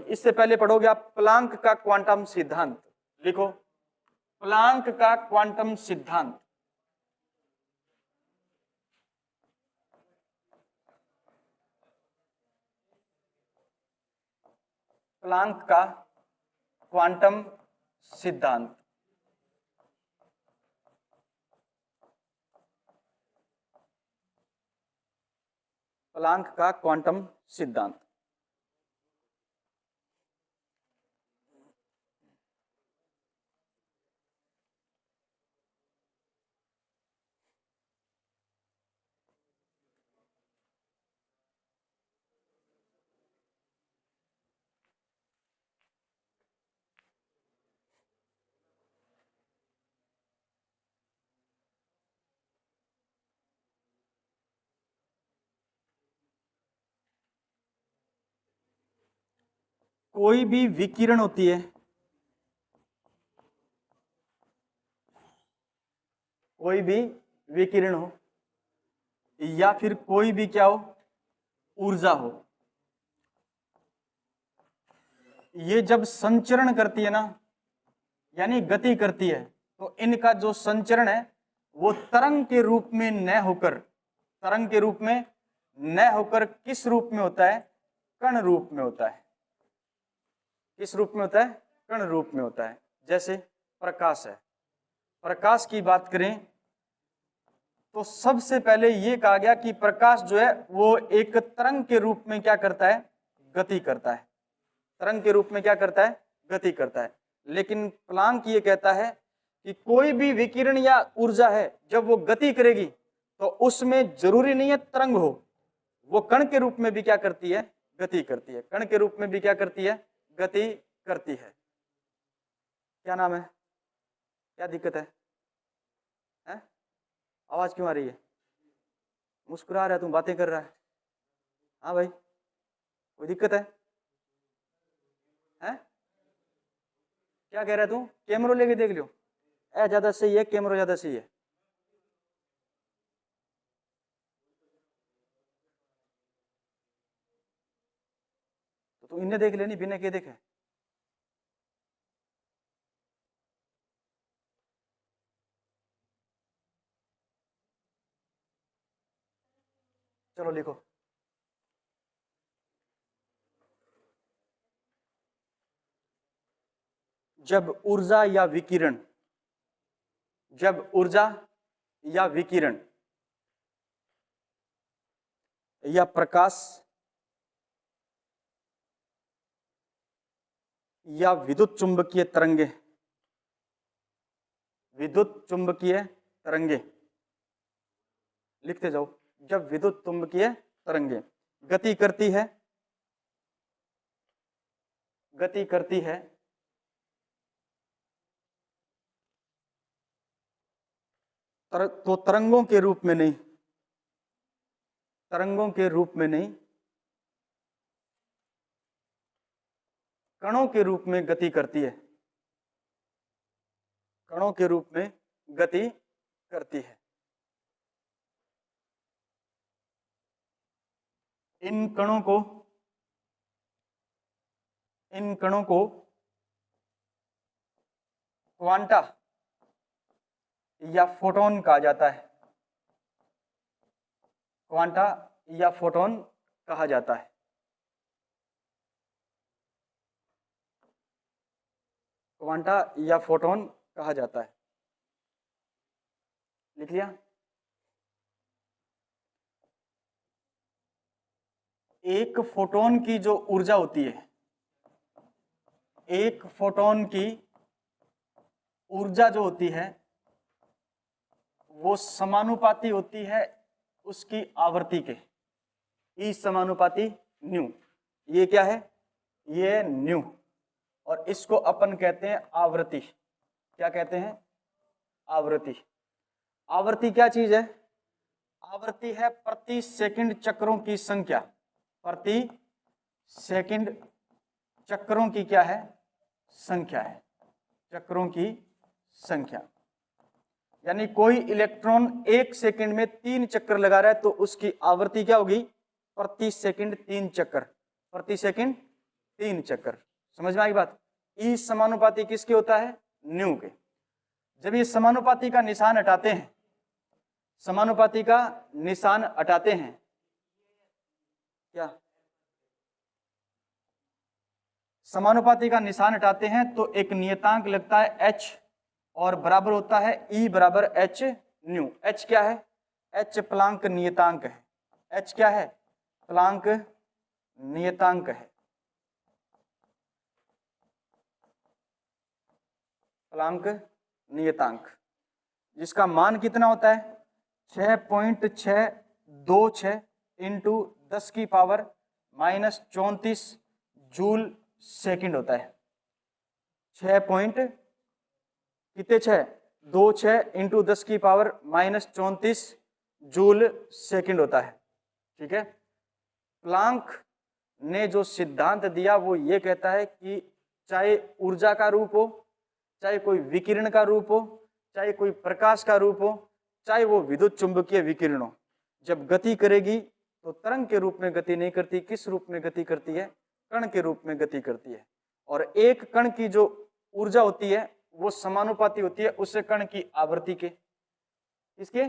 इससे पहले पढ़ोगे आप प्लांक का क्वांटम सिद्धांत। लिखो, प्लांक का क्वांटम सिद्धांत। प्लांक का क्वांटम सिद्धांत। प्लांक का क्वांटम सिद्धांत। कोई भी विकिरण होती है, कोई भी विकिरण हो या फिर कोई भी क्या हो, ऊर्जा हो, ये जब संचरण करती है ना, यानी गति करती है, तो इनका जो संचरण है वो तरंग के रूप में न होकर, तरंग के रूप में न होकर किस रूप में होता है, कण रूप में होता है। किस रूप में होता है, कण रूप में होता है। जैसे प्रकाश है, प्रकाश की बात करें तो सबसे पहले ये कहा गया कि प्रकाश जो है वो एक तरंग के रूप में क्या करता है, गति करता है। तरंग के रूप में क्या करता है, गति करता है। लेकिन प्लांक ये कहता है कि कोई भी विकिरण या ऊर्जा है जब वो गति करेगी तो उसमें जरूरी नहीं है तरंग हो, वो कण के रूप में भी क्या करती है, गति करती है। कण के रूप में भी क्या करती है, गति करती है। क्या नाम है, क्या दिक्कत है? आवाज क्यों आ रही है? मुस्कुरा रहा है, तुम बातें कर रहा है। हाँ भाई, कोई दिक्कत है? हैं? क्या कह रहा है तू? कैमरा लेके देख लो, ए ज्यादा सही है, कैमरा ज्यादा सही है। तो तू इन्हें देख लेनी, बिना के देखे। चलो लिखो, जब ऊर्जा या विकिरण, जब ऊर्जा या विकिरण या प्रकाश या विद्युत चुंबकीय तरंगे, विद्युत चुंबकीय तरंगे लिखते जाओ, जब विद्युत चुंबकीय तरंगे गति करती है, गति करती है तो तरंगों के रूप में नहीं, तरंगों के रूप में नहीं, कणों के रूप में गति करती है, कणों के रूप में गति करती है। इन कणों को, इन कणों को क्वांटा या फोटोन कहा जाता है, क्वांटा या फोटोन कहा जाता है। क्वांटा या फोटोन कहा जाता है। लिख लिया? एक फोटोन की जो ऊर्जा होती है, एक फोटोन की ऊर्जा जो होती है वो समानुपाती होती है उसकी आवृत्ति के, ई समानुपाती न्यू। ये क्या है, ये न्यू, और इसको अपन कहते हैं आवृत्ति। क्या कहते हैं? आवृत्ति। आवृत्ति क्या चीज है? आवृत्ति है प्रति सेकंड चक्रों की संख्या, प्रति सेकंड चक्रों की क्या है, संख्या है, चक्रों की संख्या। यानी कोई इलेक्ट्रॉन एक सेकंड में 3 चक्कर लगा रहा है तो उसकी आवृत्ति क्या होगी, प्रति सेकंड 3 चक्कर, प्रति सेकंड 3 चक्कर। समझ में आई बात? ई समानुपाती किसके होता है? न्यू के। जब ये समानुपाती का निशान हटाते हैं, समानुपाती का निशान हटाते हैं, क्या समानुपाती का निशान हटाते हैं तो एक नियतांक लगता है h और बराबर होता है E बराबर h न्यू। h क्या है? h प्लांक नियतांक है। h क्या है? प्लांक नियतांक है। प्लांक नियतांक जिसका मान कितना होता है 6.626 इंटू 10 की पावर -34 जूल सेकंड होता है। 6.26 इंटू 10 की पावर -34 जूल सेकंड होता है। ठीक है, प्लांक ने जो सिद्धांत दिया वो ये कहता है कि चाहे ऊर्जा का रूप हो, चाहे कोई विकिरण का रूप हो, चाहे कोई प्रकाश का रूप हो, चाहे वो विद्युत चुंबकीय विकिरण हो, जब गति करेगी तो तरंग के रूप में गति नहीं करती। किस रूप में गति करती है? कण के रूप में गति करती है। और एक कण की जो ऊर्जा होती है वो समानुपाती होती है उस कण की आवृत्ति के। इसके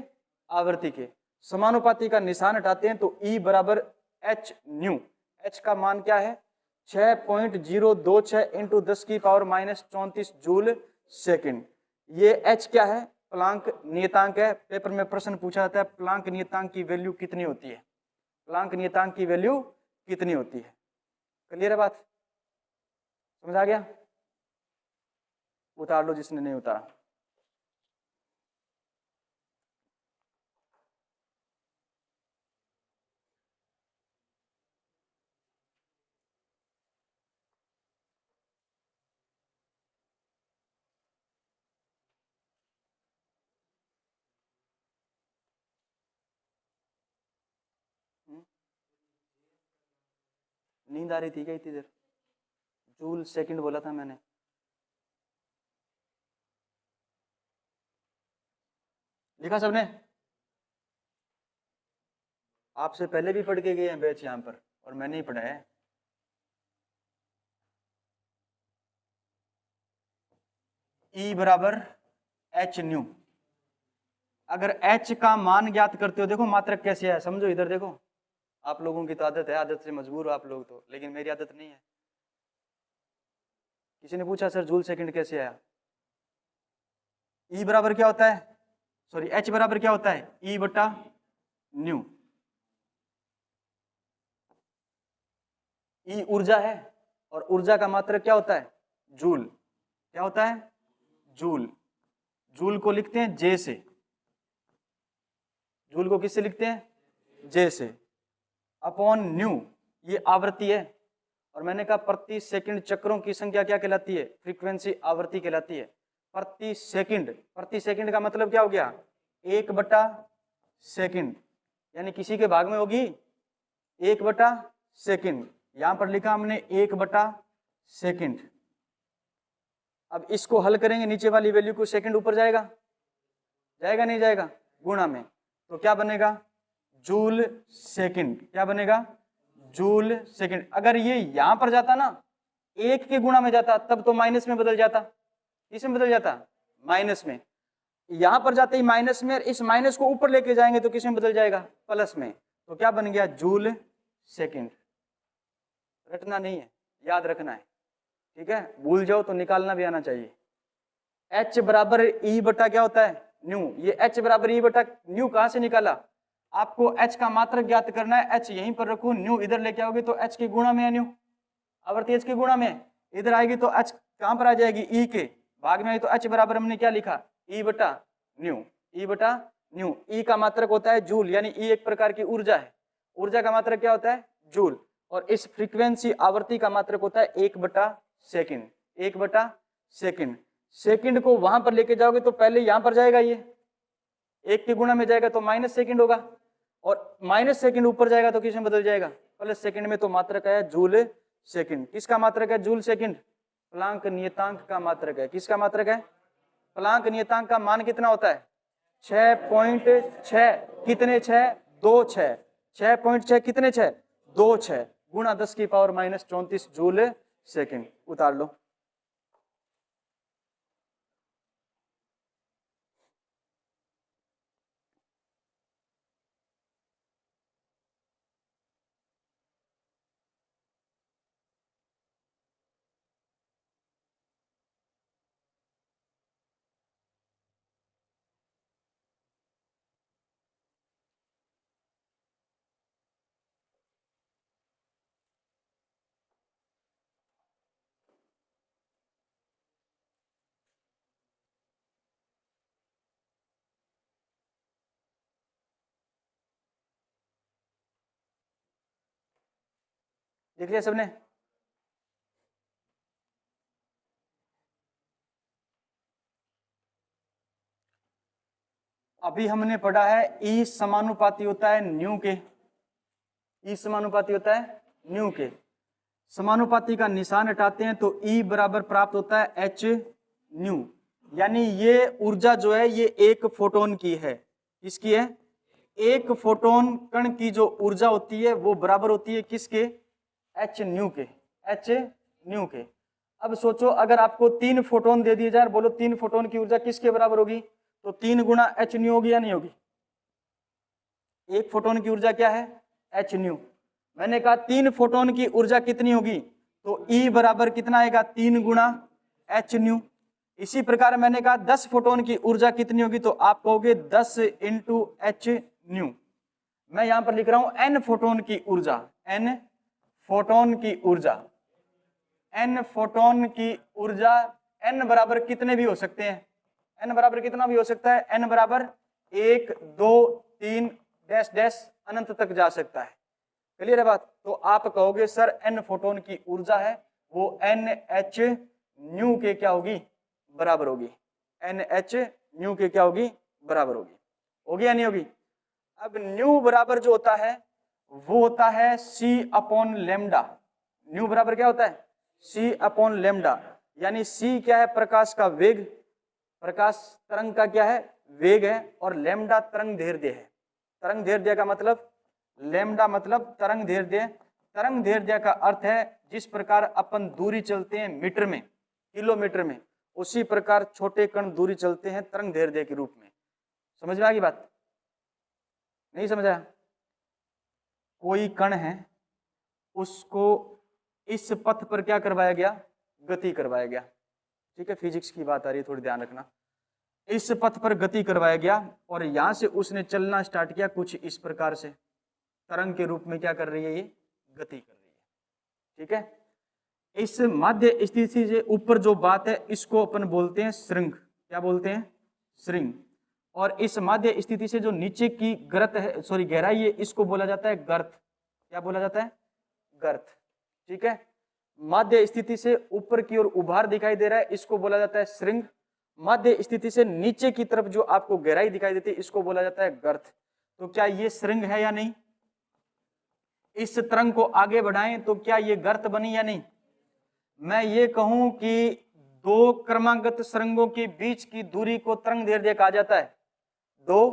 आवृत्ति के समानुपाती का निशान हटाते हैं तो E बराबर एच न्यू। एच का मान क्या है 6.026 इंटू 10 की पावर -34 जूल सेकंड। ये एच क्या है? प्लांक नियतांक है। पेपर में प्रश्न पूछा जाता है प्लांक नियतांक की वैल्यू कितनी होती है? प्लांक नियतांक की वैल्यू कितनी होती है? क्लियर है बात? समझ आ गया? उतार लो जिसने नहीं उतारा। नींद आ रही थी क्या इतनी देर? जूल सेकंड बोला था मैंने। लिखा सबने? आपसे पहले भी पढ़ के गए हैं बैच यहाँ पर और मैंने ही पढ़ा है। E बराबर एच न्यू। अगर H का मान ज्ञात करते हो, देखो मात्रक कैसे है समझो, इधर देखो। आप लोगों की तो आदत है, आदत से मजबूर हो आप लोग तो, लेकिन मेरी आदत नहीं है। किसी ने पूछा सर जूल सेकंड कैसे आया? E बराबर क्या होता है, सॉरी H बराबर क्या होता है? E बटा न्यू। E ऊर्जा है और ऊर्जा का मात्रक क्या होता है? जूल। क्या होता है? जूल। जूल को लिखते हैं J से। जूल को किससे लिखते हैं? J से। अपॉन न्यू ये आवृत्ति है। और मैंने कहा प्रति सेकंड चक्रों की संख्या क्या कहलाती है? फ्रीक्वेंसी आवृत्ति कहलाती है। प्रति सेकंड, प्रति सेकंड का मतलब क्या हो गया? 1 बटा सेकंड, यानी किसी के भाग में होगी 1 बटा सेकंड। यहां पर लिखा हमने 1 बटा सेकंड। अब इसको हल करेंगे, नीचे वाली वैल्यू को सेकंड ऊपर जाएगा, जाएगा नहीं जाएगा? गुणा में, तो क्या बनेगा? Joule second. क्या बनेगा? Joule second. अगर ये यहां पर जाता ना, 1 के गुणा में जाता, तब तो माइनस में बदल जाता। किसमें बदल जाता? माइनस में। यहां पर जाते ही माइनस में, इस माइनस को ऊपर लेके जाएंगे तो किसमें बदल जाएगा? प्लस में। तो क्या बन गया? Joule second. रटना नहीं है, याद रखना है। ठीक है, भूल जाओ तो निकालना भी आना चाहिए। H बराबर E बटा क्या होता है? न्यू। ये H बराबर E बटा न्यू कहां से निकाला? आपको H का मात्रक ज्ञात करना है। H यहीं पर रखो, न्यू इधर लेके आओगे तो H के गुणा में है न्यू। आवर्ती H के गुणा में, इधर आएगी तो H कहां पर आ जाएगी? E के भाग में आई तो H बराबर हमने क्या लिखा? E बटा न्यू। E बटा न्यू। E का मात्रक होता है जूल, यानी E एक प्रकार की ऊर्जा है। ऊर्जा का मात्रक क्या होता है? जूल। और इस फ्रीक्वेंसी आवृत्ति का मात्रक होता है 1 बटा सेकंड। 1 बटा सेकंड। सेकंड को वहां पर लेके जाओगे तो पहले यहां पर जाएगा, ये 1 के गुणा में जाएगा तो माइनस सेकंड होगा, और माइनस सेकंड ऊपर जाएगा तो किसमें बदल जाएगा? प्लस सेकंड में। तो मात्रक है जूल सेकंड। किसका मात्रक है? Joule second. प्लांक नियतांक का मात्रक है। किसका मात्रक है? प्लांक नियतांक का मान कितना होता है? 6.6 कितने 6? 2.6। 6.6 कितने 6? 2.6 गुणा 10 की पावर -34 जूल सेकंड। उतार लो। देख लिया सबने? अभी हमने पढ़ा है ई समानुपाती होता है न्यू के, ई समानुपाती होता है न्यू के। समानुपाती का निशान हटाते हैं तो ई बराबर प्राप्त होता है एच न्यू, यानी ये ऊर्जा जो है ये एक फोटोन की है। किसकी है? एक फोटोन कण की जो ऊर्जा होती है वो बराबर होती है किसके? एच न्यू के, एच न्यू के। अब सोचो अगर आपको 3 फोटोन दे दिए जाए, बोलो 3 फोटोन की ऊर्जा किसके बराबर होगी? तो 3 गुना एच न्यू होगी या नहीं होगी? एक फोटोन की ऊर्जा क्या है? H new. मैंने कहा 3 फोटोन की ऊर्जा कितनी होगी? तो ई बराबर कितना आएगा? 3 गुना एच न्यू। इसी प्रकार मैंने कहा 10 फोटोन की ऊर्जा कितनी होगी? तो आप कहोगे 10 इंटू एच न्यू। मैं यहां पर लिख रहा हूं एन फोटोन की ऊर्जा, एन फोटोन की ऊर्जा, एन फोटोन की ऊर्जा। एन बराबर कितने भी हो सकते हैं, एन बराबर कितना भी हो सकता है, एन बराबर 1 2 3 डैश डैश अनंत तक जा सकता है। क्लियर है बात? तो आप कहोगे सर एन फोटोन की ऊर्जा है वो एन एच न्यू के क्या होगी? बराबर होगी। एन एच न्यू के क्या होगी? बराबर होगी। होगी या नहीं होगी? अब न्यू बराबर जो होता है वो होता है सी अपॉन लेमडा। न्यू बराबर क्या होता है? सी अपॉन लेमडा। यानी सी क्या है? प्रकाश का वेग, प्रकाश तरंग का क्या है? वेग है। और लेमडा तरंग दैर्ध्य है। तरंग दैर्ध्य का मतलब, लेमडा मतलब तरंग दैर्ध्य। तरंग दैर्ध्य का अर्थ है जिस प्रकार अपन दूरी चलते हैं मीटर में, किलोमीटर में, उसी प्रकार छोटे कण दूरी चलते हैं तरंग दैर्ध्य के रूप में। समझ में आ गई बात? नहीं समझ आया? कोई कण है उसको इस पथ पर क्या करवाया गया? गति करवाया गया। ठीक है, फिजिक्स की बात आ रही है, थोड़ी ध्यान रखना। इस पथ पर गति करवाया गया और यहां से उसने चलना स्टार्ट किया कुछ इस प्रकार से, तरंग के रूप में क्या कर रही है? ये गति कर रही है। ठीक है, इस माध्य स्थिति से ऊपर जो बात है इसको अपन बोलते हैं श्रृंग। क्या बोलते हैं? श्रृंग। और इस माध्य स्थिति से जो नीचे की गर्त है, सॉरी गहराई है, इसको बोला जाता है गर्त। क्या बोला जाता है? गर्त। ठीक है, माध्य स्थिति से ऊपर की ओर उभार दिखाई दे रहा है, इसको बोला जाता है श्रृंग। माध्य स्थिति से नीचे की तरफ जो आपको गहराई दिखाई देती है इसको बोला जाता है गर्त। तो क्या ये श्रृंग है या नहीं? इस तरंग को आगे बढ़ाएं तो क्या ये गर्त बनी या नहीं? मैं ये कहूं कि 2 क्रमागत श्रृंगों के बीच की दूरी को तरंग दैर्ध्य कहा जाता है। 2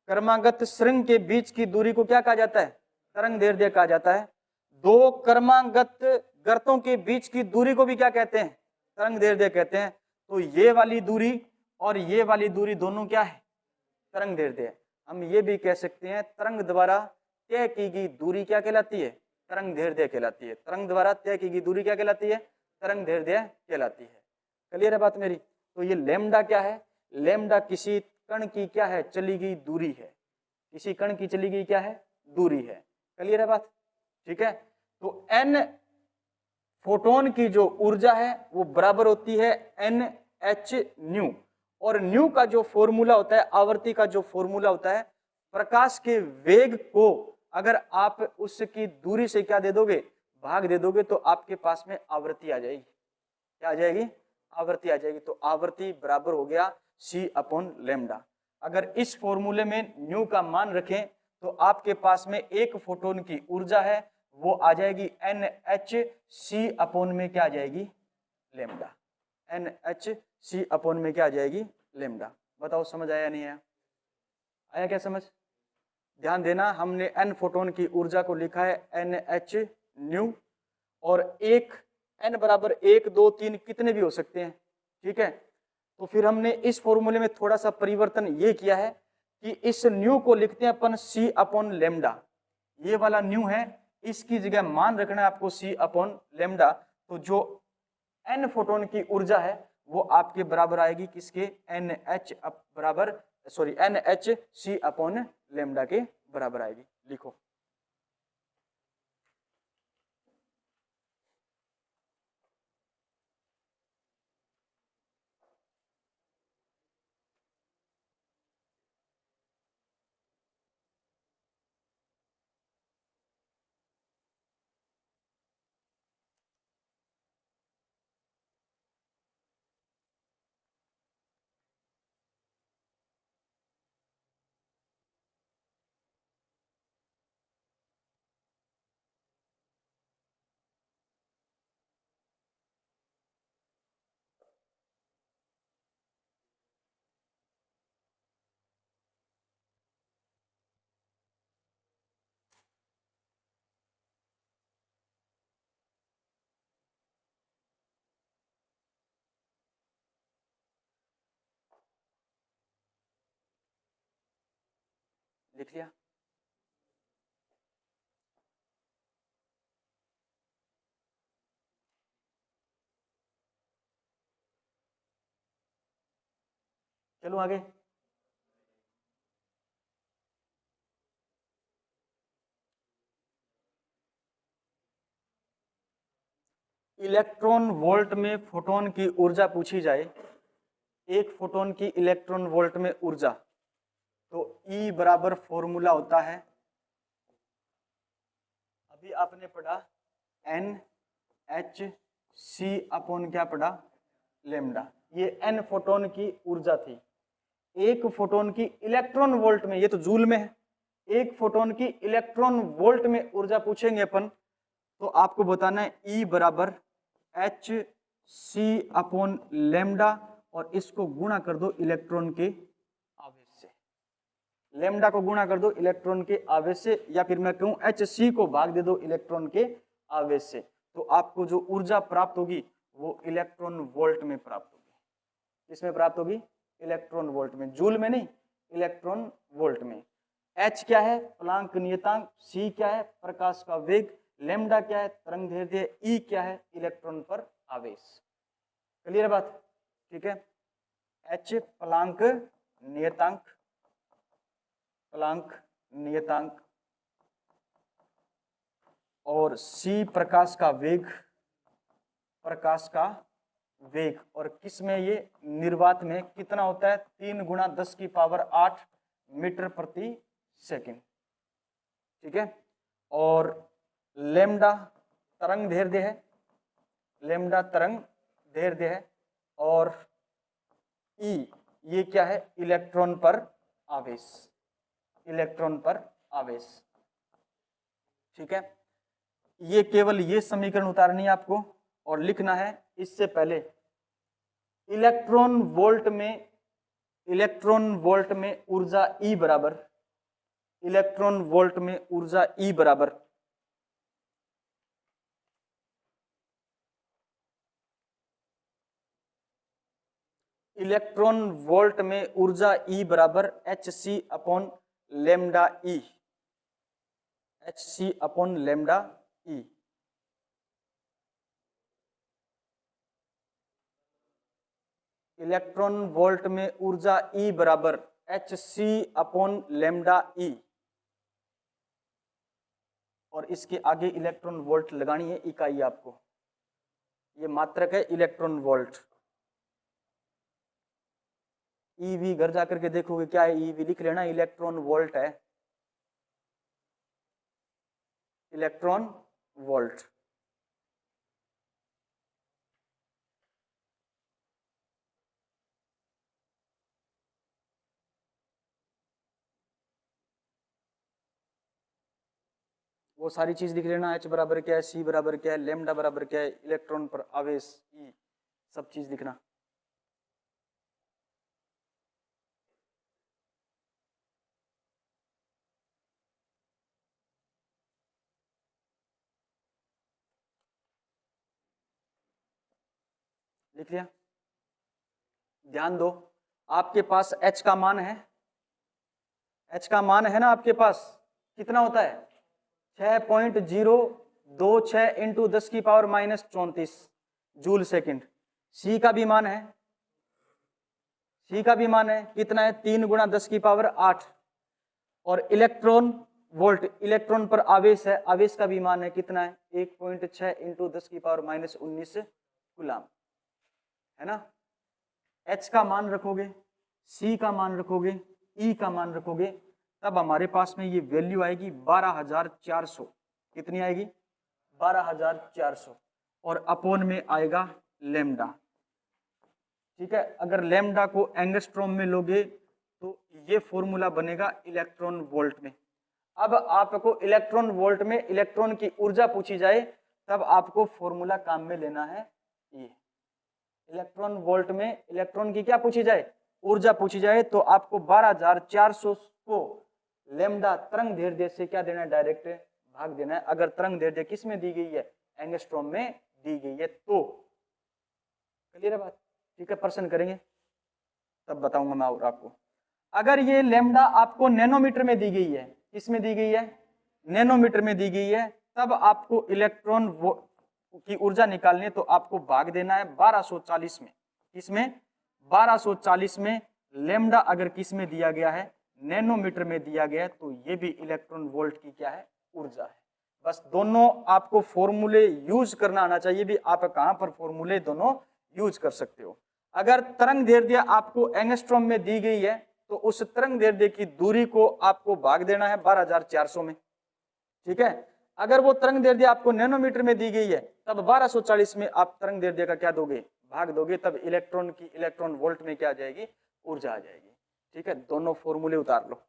क्रमागत श्रृंग के बीच की दूरी को क्या कहा जाता है? तरंग दैर्ध्य कहा जाता है। 2 क्रमागत गर्तों के बीच की दूरी को भी क्या कहते हैं? तरंग दैर्ध्य कहते हैं। तो ये वाली दूरी और ये वाली दूरी दोनों क्या है? तरंग दैर्ध्य। हम ये भी कह सकते हैं तरंग द्वारा तय की गई दूरी क्या कहलाती है? तरंग दैर्ध्य कहलाती है। तरंग द्वारा तय की गई दूरी क्या कहलाती है? तरंग दैर्ध्य कहलाती है। क्लियर है बात मेरी? तो ये लेमडा क्या है? लेमडा किसी कण की क्या है? चली गई दूरी है। किसी कण की चली गई क्या है? दूरी है। क्लियर है बात? ठीक है, तो एन फोटोन की जो ऊर्जा है वो बराबर होती है एन एच न्यू। और न्यू का जो फॉर्मूला होता है, आवर्ती का जो फॉर्मूला होता है, प्रकाश के वेग को अगर आप उसकी दूरी से क्या दे दोगे? भाग दे दोगे, तो आपके पास में आवृत्ति आ जाएगी। क्या आ जाएगी? आवृत्ति आ जाएगी। तो आवृत्ति बराबर हो गया सी अपॉन लेमडा। अगर इस फॉर्मूले में न्यू का मान रखें तो आपके पास में एक फोटोन की ऊर्जा है वो आ जाएगी एन एच सी अपॉन में क्या आ जाएगी? Lambda. N H C upon में क्या आ जाएगी? लेमडा। बताओ समझ आया नहीं आया? आया क्या समझ? ध्यान देना, हमने एन फोटोन की ऊर्जा को लिखा है एन एच न्यू, और एक एन बराबर 1 2 3 कितने भी हो सकते हैं। ठीक है, तो फिर हमने इस फॉर्मूले में थोड़ा सा परिवर्तन ये किया है कि इस न्यू को लिखते हैं अपन सी अपॉन लेमडा। ये वाला न्यू है, इसकी जगह मान रखना है आपको सी अपॉन लेमडा। तो जो एन फोटोन की ऊर्जा है वो आपके बराबर आएगी किसके? एन एच बराबर, sorry N H C upon lambda के बराबर आएगी। लिखो। लिख लिया। चलो आगे। इलेक्ट्रॉन वोल्ट में फोटोन की ऊर्जा पूछी जाए, एक फोटोन की इलेक्ट्रॉन वोल्ट में ऊर्जा, तो E बराबर फॉर्मूला होता है, अभी आपने पढ़ा NhC अपॉन क्या पढ़ा, लेमडा। ये n फोटोन की ऊर्जा थी। एक फोटोन की इलेक्ट्रॉन वोल्ट में, ये तो जूल में है, एक फोटोन की इलेक्ट्रॉन वोल्ट में ऊर्जा पूछेंगे अपन, तो आपको बताना है E बराबर Hc अपॉन लेमडा, और इसको गुणा कर दो इलेक्ट्रॉन के आवेश से। लेमडा को गुणा कर दो इलेक्ट्रॉन के आवेश से, या फिर मैं कहूं Hc को भाग दे दो इलेक्ट्रॉन के आवेश से, तो आपको जो ऊर्जा प्राप्त होगी वो इलेक्ट्रॉन वोल्ट में प्राप्त होगी। इसमें प्राप्त होगी इलेक्ट्रॉन वोल्ट में, जूल में नहीं, इलेक्ट्रॉन वोल्ट में। H क्या है, प्लांक नियतांक, C क्या है, प्रकाश का वेग, लेमडा क्या है, तरंगदैर्ध्य, E क्या है, इलेक्ट्रॉन पर आवेश। क्लियर है बात? ठीक है। H प्लांक नियतांक, प्लांक नियतांक, और C प्रकाश का वेग, प्रकाश का वेग, और किस में, ये निर्वात में कितना होता है, 3 × 10⁸ मीटर प्रति सेकंड। ठीक है। और लेमडा तरंग दैर्ध्य है, लेमडा तरंग दैर्ध्य है, और E ये क्या है, इलेक्ट्रॉन पर आवेश, इलेक्ट्रॉन पर आवेश। ठीक है। ये केवल ये समीकरण उतारनी है आपको और लिखना है। इससे पहले इलेक्ट्रॉन वोल्ट में, इलेक्ट्रॉन वोल्ट में ऊर्जा E बराबर, इलेक्ट्रॉन वोल्ट में ऊर्जा E बराबर इलेक्ट्रॉन वोल्ट में ऊर्जा E बराबर Hc upon lambda E, Hc upon lambda E। Electron volt में ऊर्जा E बराबर Hc अपॉन लेमडा E, और इसके आगे इलेक्ट्रॉन वोल्ट लगानी है इकाई आपको, ये मात्रक है इलेक्ट्रॉन वोल्ट। ईवी घर जाकर के देखोगे क्या है, ईवी लिख लेना, इलेक्ट्रॉन वोल्ट है, इलेक्ट्रॉन वोल्ट। वो सारी चीज लिख लेना, H बराबर क्या है, C बराबर क्या है, लेमडा बराबर क्या है, इलेक्ट्रॉन पर आवेश E, सब चीज लिखना। लिख लिया? ध्यान दो, आपके पास H का मान है, H का मान है ना आपके पास, कितना होता है 6.026 इंटू 10⁻⁻34 जूल सेकंड। C का भी मान है, C का भी मान है, कितना है 3 × 10⁸। और इलेक्ट्रॉन वोल्ट, इलेक्ट्रॉन पर आवेश है, आवेश का भी मान है, कितना है 1.6 इंटू 10⁻⁻19 कूलम, है ना। H का मान रखोगे, C का मान रखोगे, E का मान रखोगे, तब हमारे पास में ये वैल्यू आएगी 12,400। कितनी आएगी 12,400, और अपॉन में आएगा लेमडा। ठीक है। अगर लेमडा को एंगस्ट्रॉम में लोगे तो ये फॉर्मूला बनेगा इलेक्ट्रॉन वोल्ट में। अब आपको इलेक्ट्रॉन वोल्ट में इलेक्ट्रॉन की ऊर्जा पूछी जाए, तब आपको फॉर्मूला काम में लेना है। ये इलेक्ट्रॉन वोल्ट में इलेक्ट्रॉन की क्या पूछी जाए, ऊर्जा पूछी जाए, तो आपको 12,400 को लेमडा तरंग दैर्ध्य से क्या देना है, डायरेक्ट भाग देना है। अगर तरंग दैर्ध्य किस में दी गई है, एंगस्ट्रॉम में दी गई है तो। क्लियर है बात? ठीक है, प्रश्न करेंगे तब बताऊंगा मैं और आपको। अगर ये लेमडा आपको नैनोमीटर में दी गई है, किस में दी गई है, नैनोमीटर में दी गई है, तब आपको इलेक्ट्रॉन की ऊर्जा निकालनी है, तो आपको भाग देना है 1240 में। किसमें, 1240 में। लेमडा अगर किस में दिया गया है, नैनोमीटर में दिया गया है, तो ये भी इलेक्ट्रॉन वोल्ट की क्या है, ऊर्जा है। बस दोनों आपको फॉर्मूले यूज करना आना चाहिए, भी आप कहां पर फॉर्मूले दोनों यूज कर सकते हो। अगर तरंग दैर्ध्य आपको एंगस्ट्रॉम में दी गई है, तो उस तरंग दैर्ध्य की दूरी को आपको भाग देना है 12400 में, ठीक है। अगर वो तरंग दैर्ध्य आपको नैनोमीटर में दी गई है, तब 1240 में आप तरंग दैर्ध्य का क्या दोगे, भाग दोगे, तब इलेक्ट्रॉन की इलेक्ट्रॉन वोल्ट में क्या आ जाएगी, ऊर्जा आ जाएगी, ठीक है। दोनों फॉर्मूले उतार लो।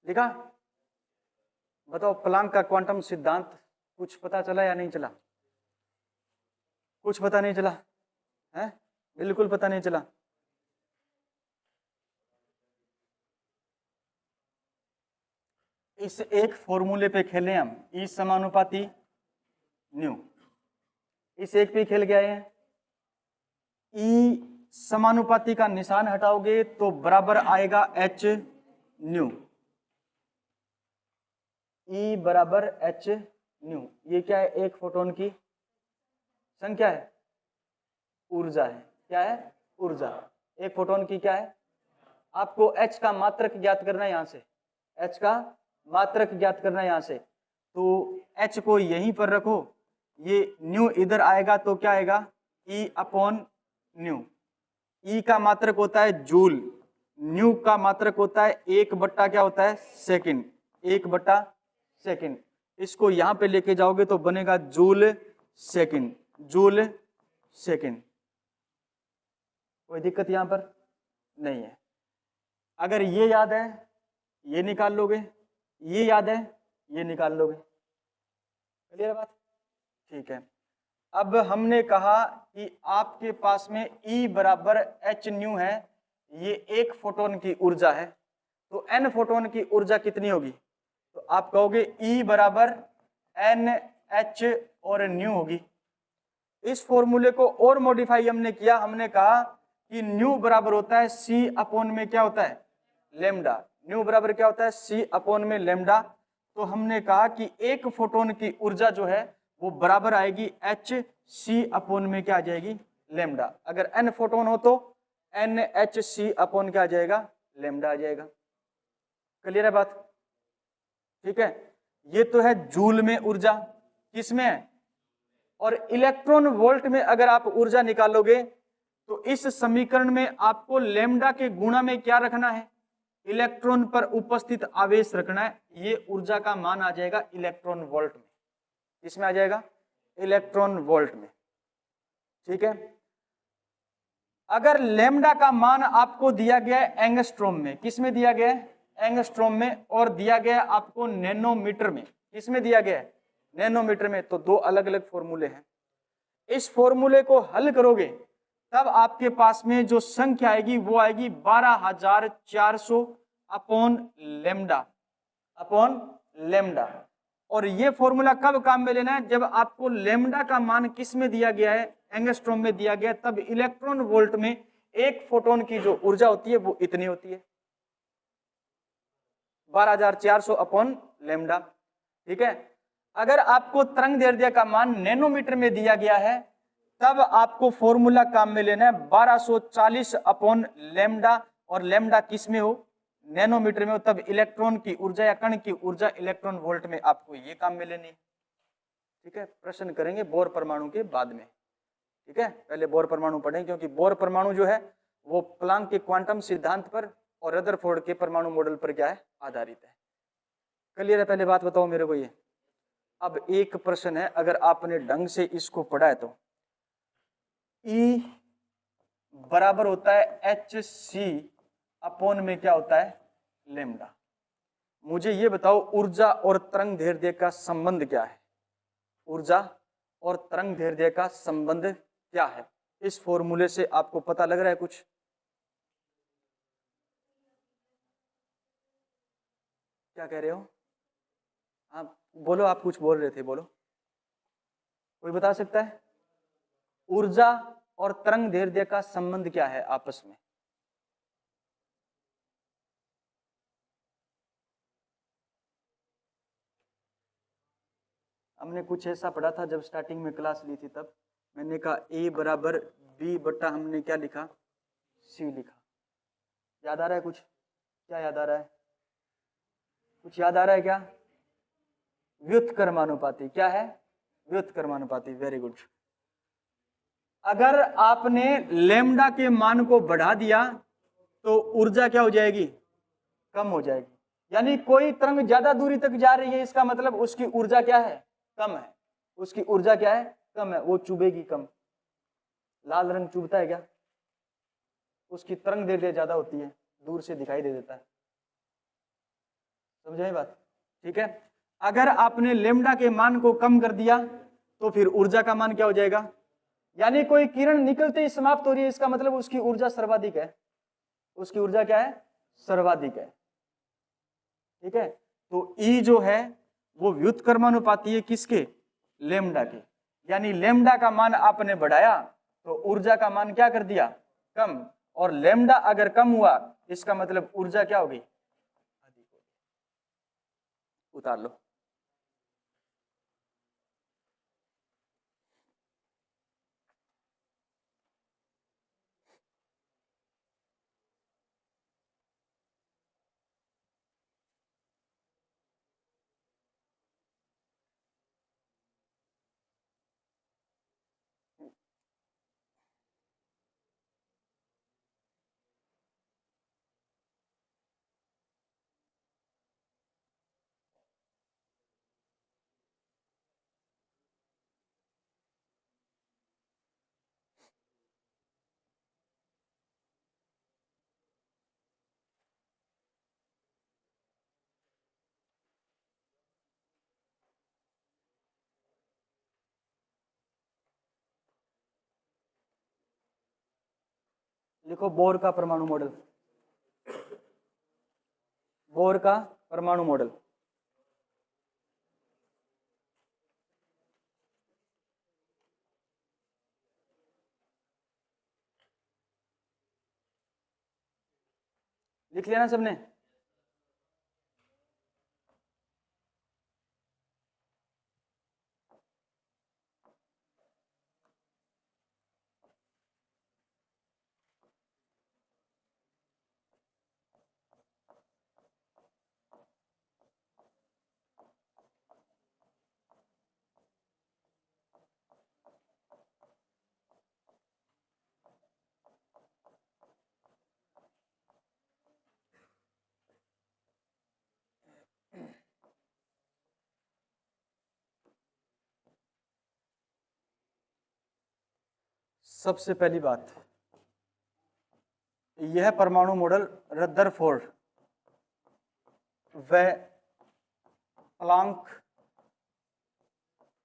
लिखा, बताओ प्लांक का क्वांटम सिद्धांत कुछ पता चला या नहीं चला, कुछ पता नहीं चला है, बिल्कुल पता नहीं चला। इस एक फॉर्मूले पे खेले हम, ई समानुपाती न्यू, इस एक पे खेल के आए हैं। ई समानुपाती का निशान हटाओगे तो बराबर आएगा एच न्यू, ई बराबर एच न्यू। ये क्या है, एक फोटोन की संख्या है, ऊर्जा है, क्या है, ऊर्जा। एक फोटोन की क्या है, आपको एच का मात्रक ज्ञात करना है, यहां से एच का मात्रक ज्ञात करना है यहां से, तो एच को यहीं पर रखो, ये न्यू इधर आएगा तो क्या आएगा, ई अपॉन न्यू। ई का मात्रक होता है जूल, न्यू का मात्रक होता है 1/, क्या होता है, सेकंड, 1/सेकंड। इसको यहां पे लेके जाओगे तो बनेगा जूल सेकंड, जूल सेकंड। कोई दिक्कत यहां पर नहीं है। अगर ये याद है, ये निकाल लोगे, ये याद है, ये निकाल लोगे, क्लियर बात, ठीक है। अब हमने कहा कि आपके पास में E बराबर एच न्यू है, ये एक फोटोन की ऊर्जा है, तो n फोटोन की ऊर्जा कितनी होगी, तो आप कहोगे E बराबर एन एच और न्यू होगी। इस फॉर्मूले को और मॉडिफाई हमने किया, हमने कहा कि न्यू बराबर होता है C अपॉन में क्या होता है, लेमडा। न्यू बराबर क्या होता है, C अपॉन में लेमडा। तो हमने कहा कि एक फोटोन की ऊर्जा जो है वो बराबर आएगी एच सी अपॉन में क्या आ जाएगी, लेमडा। अगर n फोटोन हो तो एन एच सी अपॉन क्या आ जाएगा, लेमडा आ जाएगा। क्लियर है बात, ठीक है। ये तो है जूल में ऊर्जा, किसमें है, और इलेक्ट्रॉन वोल्ट में अगर आप ऊर्जा निकालोगे तो इस समीकरण में आपको लेमडा के गुणा में क्या रखना है, इलेक्ट्रॉन पर उपस्थित आवेश रखना है। ये ऊर्जा का मान आ जाएगा इलेक्ट्रॉन वोल्ट में, इसमें आ जाएगा इलेक्ट्रॉन वोल्ट में, ठीक है। अगर लेमडा का मान आपको दिया गया है एंगस्ट्रोम में, किस में दिया गया है, एंगस्ट्रोम में, और दिया गया है आपको नैनोमीटर में, किसमें दिया गया है, नैनोमीटर में, तो दो अलग अलग फॉर्मूले हैं। इस फॉर्मूले को हल करोगे तब आपके पास में जो संख्या आएगी वो आएगी 12400 अपॉन लेमडा, अपॉन लेमडा। और ये फॉर्मूला कब काम में लेना है, जब आपको लेमडा का मान किस में दिया गया है, एंगस्ट्रॉम में दिया गया, तब इलेक्ट्रॉन वोल्ट में एक फोटोन की जो ऊर्जा होती है वो इतनी होती है, 12400 अपॉन लेमडा, ठीक है। अगर आपको तरंग दैर्ध्य का मान नैनोमीटर में दिया गया है, तब आपको फॉर्मूला काम में लेना है 1240 अपॉन लेमडा, और लेमडा किस में हो, नैनोमीटर में हो, तब इलेक्ट्रॉन की ऊर्जा या कण की ऊर्जा इलेक्ट्रॉन वोल्ट में आपको ये काम में लेनी है, ठीक है। प्रश्न करेंगे बोर परमाणु के बाद में, ठीक है। पहले बोर परमाणु पढ़ें, क्योंकि बोर परमाणु जो है वो प्लांक के क्वांटम सिद्धांत पर और रदरफोर्ड के परमाणु मॉडल पर क्या है, आधारित है। क्लियर है, पहले बात बताओ मेरे को ये। अब एक प्रश्न है, अगर आपने ढंग से इसको पढ़ा है तो ई बराबर होता है hc अपॉन में क्या होता है, लेमडा। मुझे ये बताओ ऊर्जा और तरंग दैर्ध्य का संबंध क्या है, ऊर्जा और तरंग दैर्ध्य का संबंध क्या है? इस फॉर्मूले से आपको पता लग रहा है कुछ? क्या कह रहे हो आप? बोलो, आप कुछ बोल रहे थे, बोलो, कोई बता सकता है? ऊर्जा और तरंग दैर्ध्य का संबंध क्या है आपस में? हमने कुछ ऐसा पढ़ा था जब स्टार्टिंग में क्लास ली थी, तब मैंने कहा ए बराबर बी बट्टा हमने क्या लिखा, सी लिखा। याद आ रहा है कुछ? क्या याद आ रहा है? कुछ याद आ रहा है क्या? व्युत्क्रमानुपाती। क्या है? व्युत्क्रमानुपाती। Very good. अगर आपने लेमडा के मान को बढ़ा दिया तो ऊर्जा क्या हो जाएगी, कम हो जाएगी। यानी कोई तरंग ज्यादा दूरी तक जा रही है, इसका मतलब उसकी ऊर्जा क्या है, कम है। उसकी ऊर्जा क्या है, कम है, वो चुभेगी कम। लाल रंग चुभता है क्या? उसकी तरंग दैर्ध्य ज्यादा होती है, दूर से दिखाई दे देता है। समझे बात? ठीक है। अगर आपने लेमडा के मान को कम कर दिया तो फिर ऊर्जा का मान क्या हो जाएगा, यानी कोई किरण निकलते ही समाप्त हो रही है, इसका मतलब उसकी ऊर्जा सर्वाधिक है। उसकी ऊर्जा क्या है, सर्वाधिक है। ठीक है। तो ई जो है वो व्युत्क्रमानुपाती है किसके, लेमडा के। यानी लेमडा का मान आपने बढ़ाया तो ऊर्जा का मान क्या कर दिया, कम। और लेमडा अगर कम हुआ इसका मतलब ऊर्जा क्या होगी, अधिक होगी। उतार लो। लिखो बोर का परमाणु मॉडल। बोर का परमाणु मॉडल। लिख लिया ना सबने? सबसे पहली बात, यह परमाणु मॉडल रदरफोर्ड व प्लांक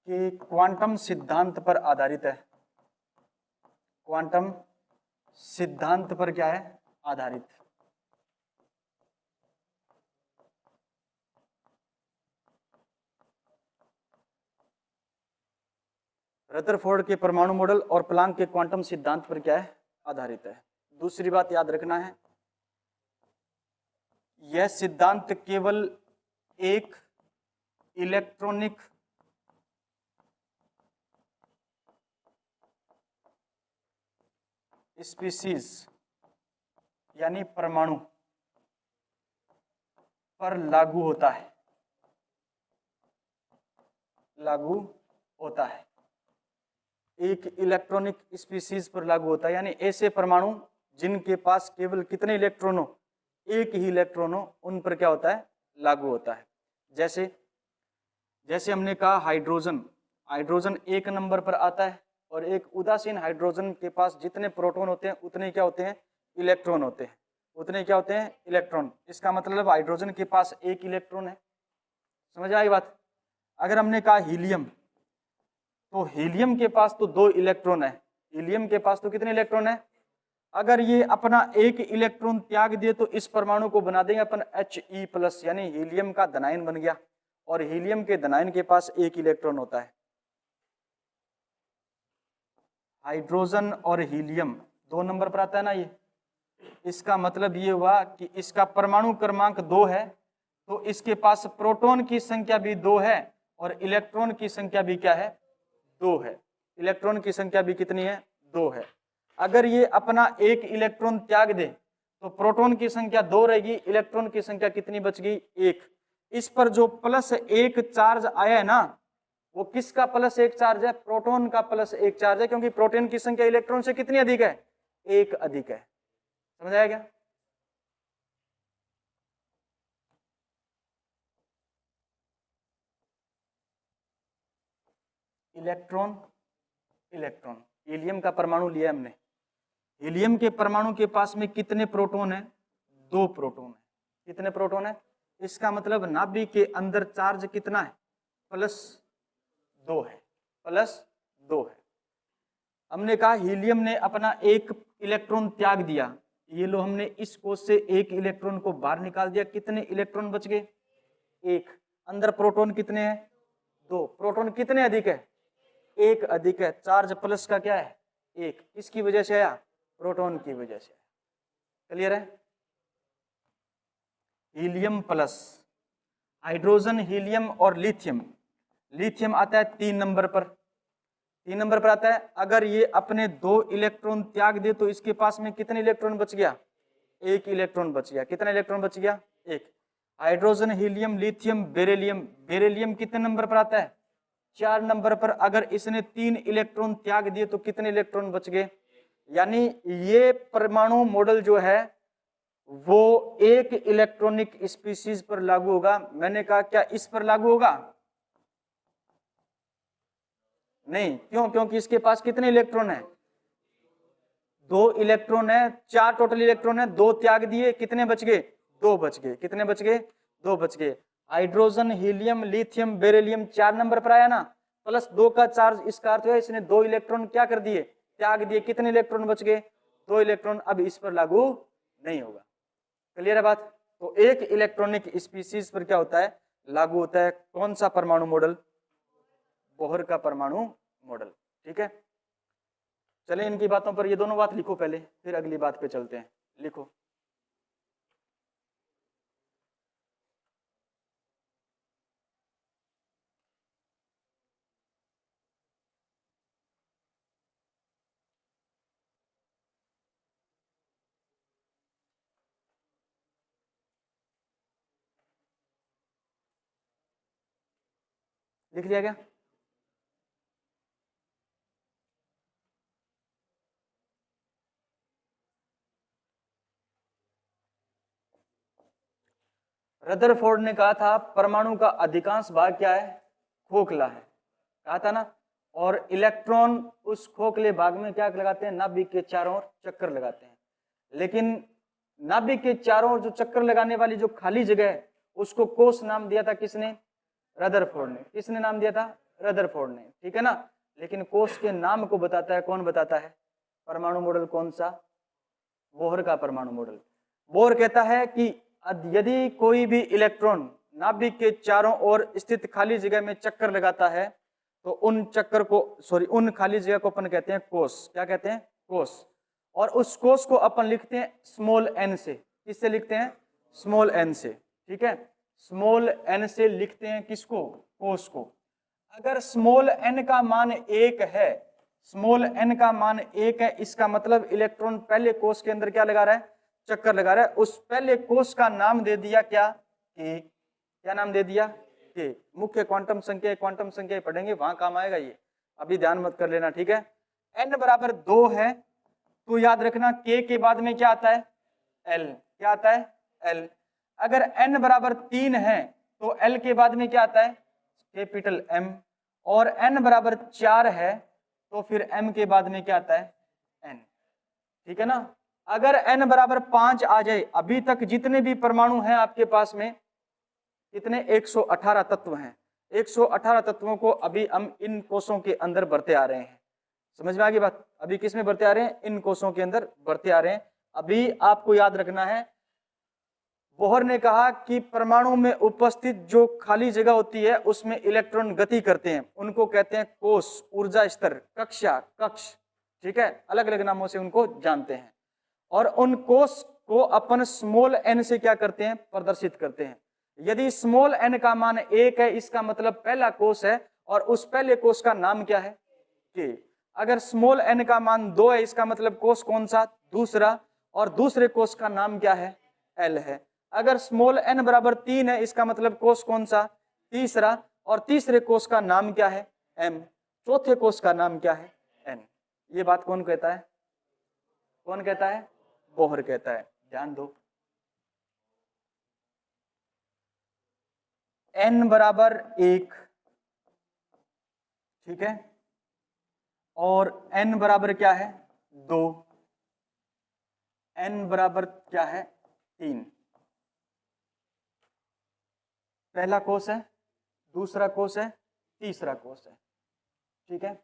के क्वांटम सिद्धांत पर आधारित है। क्वांटम सिद्धांत पर क्या है, आधारित। रदरफोर्ड के परमाणु मॉडल और प्लांक के क्वांटम सिद्धांत पर क्या है, आधारित है। दूसरी बात याद रखना है, यह सिद्धांत केवल एक इलेक्ट्रॉनिक स्पीशीज यानी परमाणु पर लागू होता है, लागू होता है। एक इलेक्ट्रॉनिक स्पीशीज पर लागू होता है, यानी ऐसे परमाणु जिनके पास केवल कितने इलेक्ट्रॉन हो, एक ही इलेक्ट्रॉन हो, उन पर क्या होता है, लागू होता है। जैसे जैसे हमने कहा हाइड्रोजन, हाइड्रोजन एक नंबर पर आता है, और एक उदासीन हाइड्रोजन के पास जितने प्रोटॉन होते हैं उतने क्या होते हैं, इलेक्ट्रॉन होते हैं, उतने क्या होते हैं, इलेक्ट्रॉन। इसका मतलब हाइड्रोजन के पास एक इलेक्ट्रॉन है। समझ आई बात। अगर हमने कहा हीलियम, तो हीलियम के पास तो 2 इलेक्ट्रॉन है, हीलियम के पास तो कितने इलेक्ट्रॉन है। अगर ये अपना एक इलेक्ट्रॉन त्याग दिए तो इस परमाणु को बना देंगे अपन He+, यानी हीलियम का धनायन बन गया, और हीलियम के धनायन के पास एक इलेक्ट्रॉन होता है। हाइड्रोजन और हीलियम 2 नंबर पर आता है ना ये, इसका मतलब ये हुआ कि इसका परमाणु क्रमांक 2 है, तो इसके पास प्रोटॉन की संख्या भी 2 है और इलेक्ट्रॉन की संख्या भी क्या है, 2 है। इलेक्ट्रॉन की संख्या भी कितनी है, 2 है। अगर ये अपना एक इलेक्ट्रॉन त्याग दे तो प्रोटॉन की संख्या 2 रहेगी, इलेक्ट्रॉन की संख्या कितनी बच गई, 1। इस पर जो +1 चार्ज आया है ना, वो किसका +1 चार्ज है, प्रोटॉन का +1 चार्ज है, क्योंकि प्रोटॉन की संख्या इलेक्ट्रॉन से कितनी अधिक है, 1 अधिक है। समझ आया क्या। इलेक्ट्रॉन, इलेक्ट्रॉन, हीलियम का परमाणु लिया हमने। हीलियम के परमाणु के पास में कितने प्रोटॉन है, 2 प्रोटॉन है। कितने प्रोटॉन है, इसका मतलब नाभिक के अंदर चार्ज कितना है, +2 है, +2 है। हमने कहा हीलियम ने अपना एक इलेक्ट्रॉन त्याग दिया, ये लो हमने इस कोश से एक इलेक्ट्रॉन को बाहर निकाल दिया, कितने इलेक्ट्रॉन बच गए, 1। अंदर प्रोटॉन कितने हैं, 2। प्रोटॉन कितने अधिक है, 1 अधिक है। चार्ज प्लस का क्या है, 1। किसकी वजह से आया, प्रोटॉन की वजह से। क्लियर है। हीलियम प्लस, हाइड्रोजन, हीलियम और लिथियम। लिथियम आता है 3 नंबर पर, 3 नंबर पर आता है। अगर ये अपने 2 इलेक्ट्रॉन त्याग दे तो इसके पास में कितने इलेक्ट्रॉन बच गया, 1 इलेक्ट्रॉन बच गया। कितना इलेक्ट्रॉन बच गया, 1। Hydrogen, helium, lithium, beryllium. Beryllium कितने नंबर पर आता है, 4 नंबर पर। अगर इसने 3 इलेक्ट्रॉन त्याग दिए तो कितने इलेक्ट्रॉन बच गए। यानी ये परमाणु मॉडल जो है वो एक इलेक्ट्रॉनिक स्पीशीज पर लागू होगा। मैंने कहा क्या इस पर लागू होगा, नहीं। क्यों, क्योंकि इसके पास कितने इलेक्ट्रॉन है, 2 इलेक्ट्रॉन है। 4 टोटल इलेक्ट्रॉन है, 2 त्याग दिए, कितने बच गए, 2 बच गए। कितने बच गए, 2 बच गए। Hydrogen, helium, lithium, beryllium 4 number पर आया ना, +2 का चार्ज। इसका अर्थ है इसने 2 इलेक्ट्रॉन क्या कर दिए, त्याग दिए। कितने इलेक्ट्रॉन बच गए, 2 इलेक्ट्रॉन। अब इस पर लागू नहीं होगा। क्लियर है बात। तो एक इलेक्ट्रॉनिक स्पीशीज पर क्या होता है, लागू होता है कौन सा परमाणु मॉडल, बोहर का परमाणु मॉडल। ठीक है, चले इनकी बातों पर, ये दोनों बात लिखो पहले, फिर अगली बात पे चलते हैं। लिखो, लिख लिया क्या। रदरफोर्ड ने कहा था परमाणु का अधिकांश भाग क्या है, खोखला है, कहा था ना। और इलेक्ट्रॉन उस खोखले भाग में क्या लगाते हैं, नाभिक के चारों ओर चक्कर लगाते हैं। लेकिन नाभिक के चारों ओर जो चक्कर लगाने वाली जो खाली जगह है उसको कोष नाम दिया था किसने, रदरफोर्ड ने। किसने नाम दिया था, रदरफोर्ड ने। ठीक है ना। लेकिन कोष के नाम को बताता है कौन, बताता है परमाणु मॉडल कौन सा, बोहर का परमाणु मॉडल। बोहर कहता है कि यदि कोई भी इलेक्ट्रॉन नाभिक के चारों ओर स्थित खाली जगह में चक्कर लगाता है तो उन चक्कर को, उन खाली जगह को अपन कहते हैं कोष। क्या कहते हैं, कोष। और उस कोष को अपन लिखते हैं स्मॉल n से। किससे लिखते हैं, स्मॉल n से। ठीक है, स्मॉल n से लिखते हैं किसको, कोष को। अगर स्मॉल n का मान 1 है, स्मॉल n का मान 1 है, इसका मतलब इलेक्ट्रॉन पहले कोष के अंदर क्या लगा रहा है, चक्कर लगा रहा है। उस पहले कोष का नाम दे दिया क्या, कि क्या नाम दे दिया, कि मुख्य क्वांटम संख्या। क्वांटम संख्या पढ़ेंगे वहां काम आएगा ये, अभी ध्यान मत कर लेना। ठीक है, n बराबर 2 है तो याद रखना k के बाद में क्या आता है, l। क्या आता है, l। अगर n बराबर 3 है तो l के बाद में क्या आता है, कैपिटल M। और n बराबर 4 है तो फिर m के बाद में क्या आता है n, ठीक है ना। अगर n बराबर 5 आ जाए, अभी तक जितने भी परमाणु हैं आपके पास में कितने 118 तत्व हैं, 118 तत्वों को अभी हम इन कोषों के अंदर भरते आ रहे हैं। समझ में आ गई बात, अभी किस में भरते आ रहे हैं, इन कोषों के अंदर भरते आ रहे हैं। अभी आपको याद रखना है, बोहर ने कहा कि परमाणु में उपस्थित जो खाली जगह होती है उसमें इलेक्ट्रॉन गति करते हैं, उनको कहते हैं कोष, ऊर्जा स्तर, कक्षा, कक्ष, ठीक है, अलग अलग नामों से उनको जानते हैं। और उन कोष को अपन स्मॉल n से क्या करते हैं, प्रदर्शित करते हैं। यदि स्मॉल n का मान 1 है, इसका मतलब पहला कोष है, और उस पहले कोष का नाम क्या है, K। अगर स्मॉल n का मान 2 है, इसका मतलब कोष कौन सा, दूसरा, और दूसरे कोष का नाम क्या है, L है। अगर स्मॉल n बराबर 3 है, इसका मतलब कोष कौन सा, तीसरा, और तीसरे कोष का नाम क्या है, M, चौथे कोष का नाम क्या है, N। ये बात कौन कहता है, कौन कहता है, बोहर कहता है। ध्यान दो, n बराबर 1, ठीक है, और n बराबर क्या है 2, n बराबर क्या है 3। पहला कोष है, दूसरा कोष है, तीसरा कोष है, ठीक है।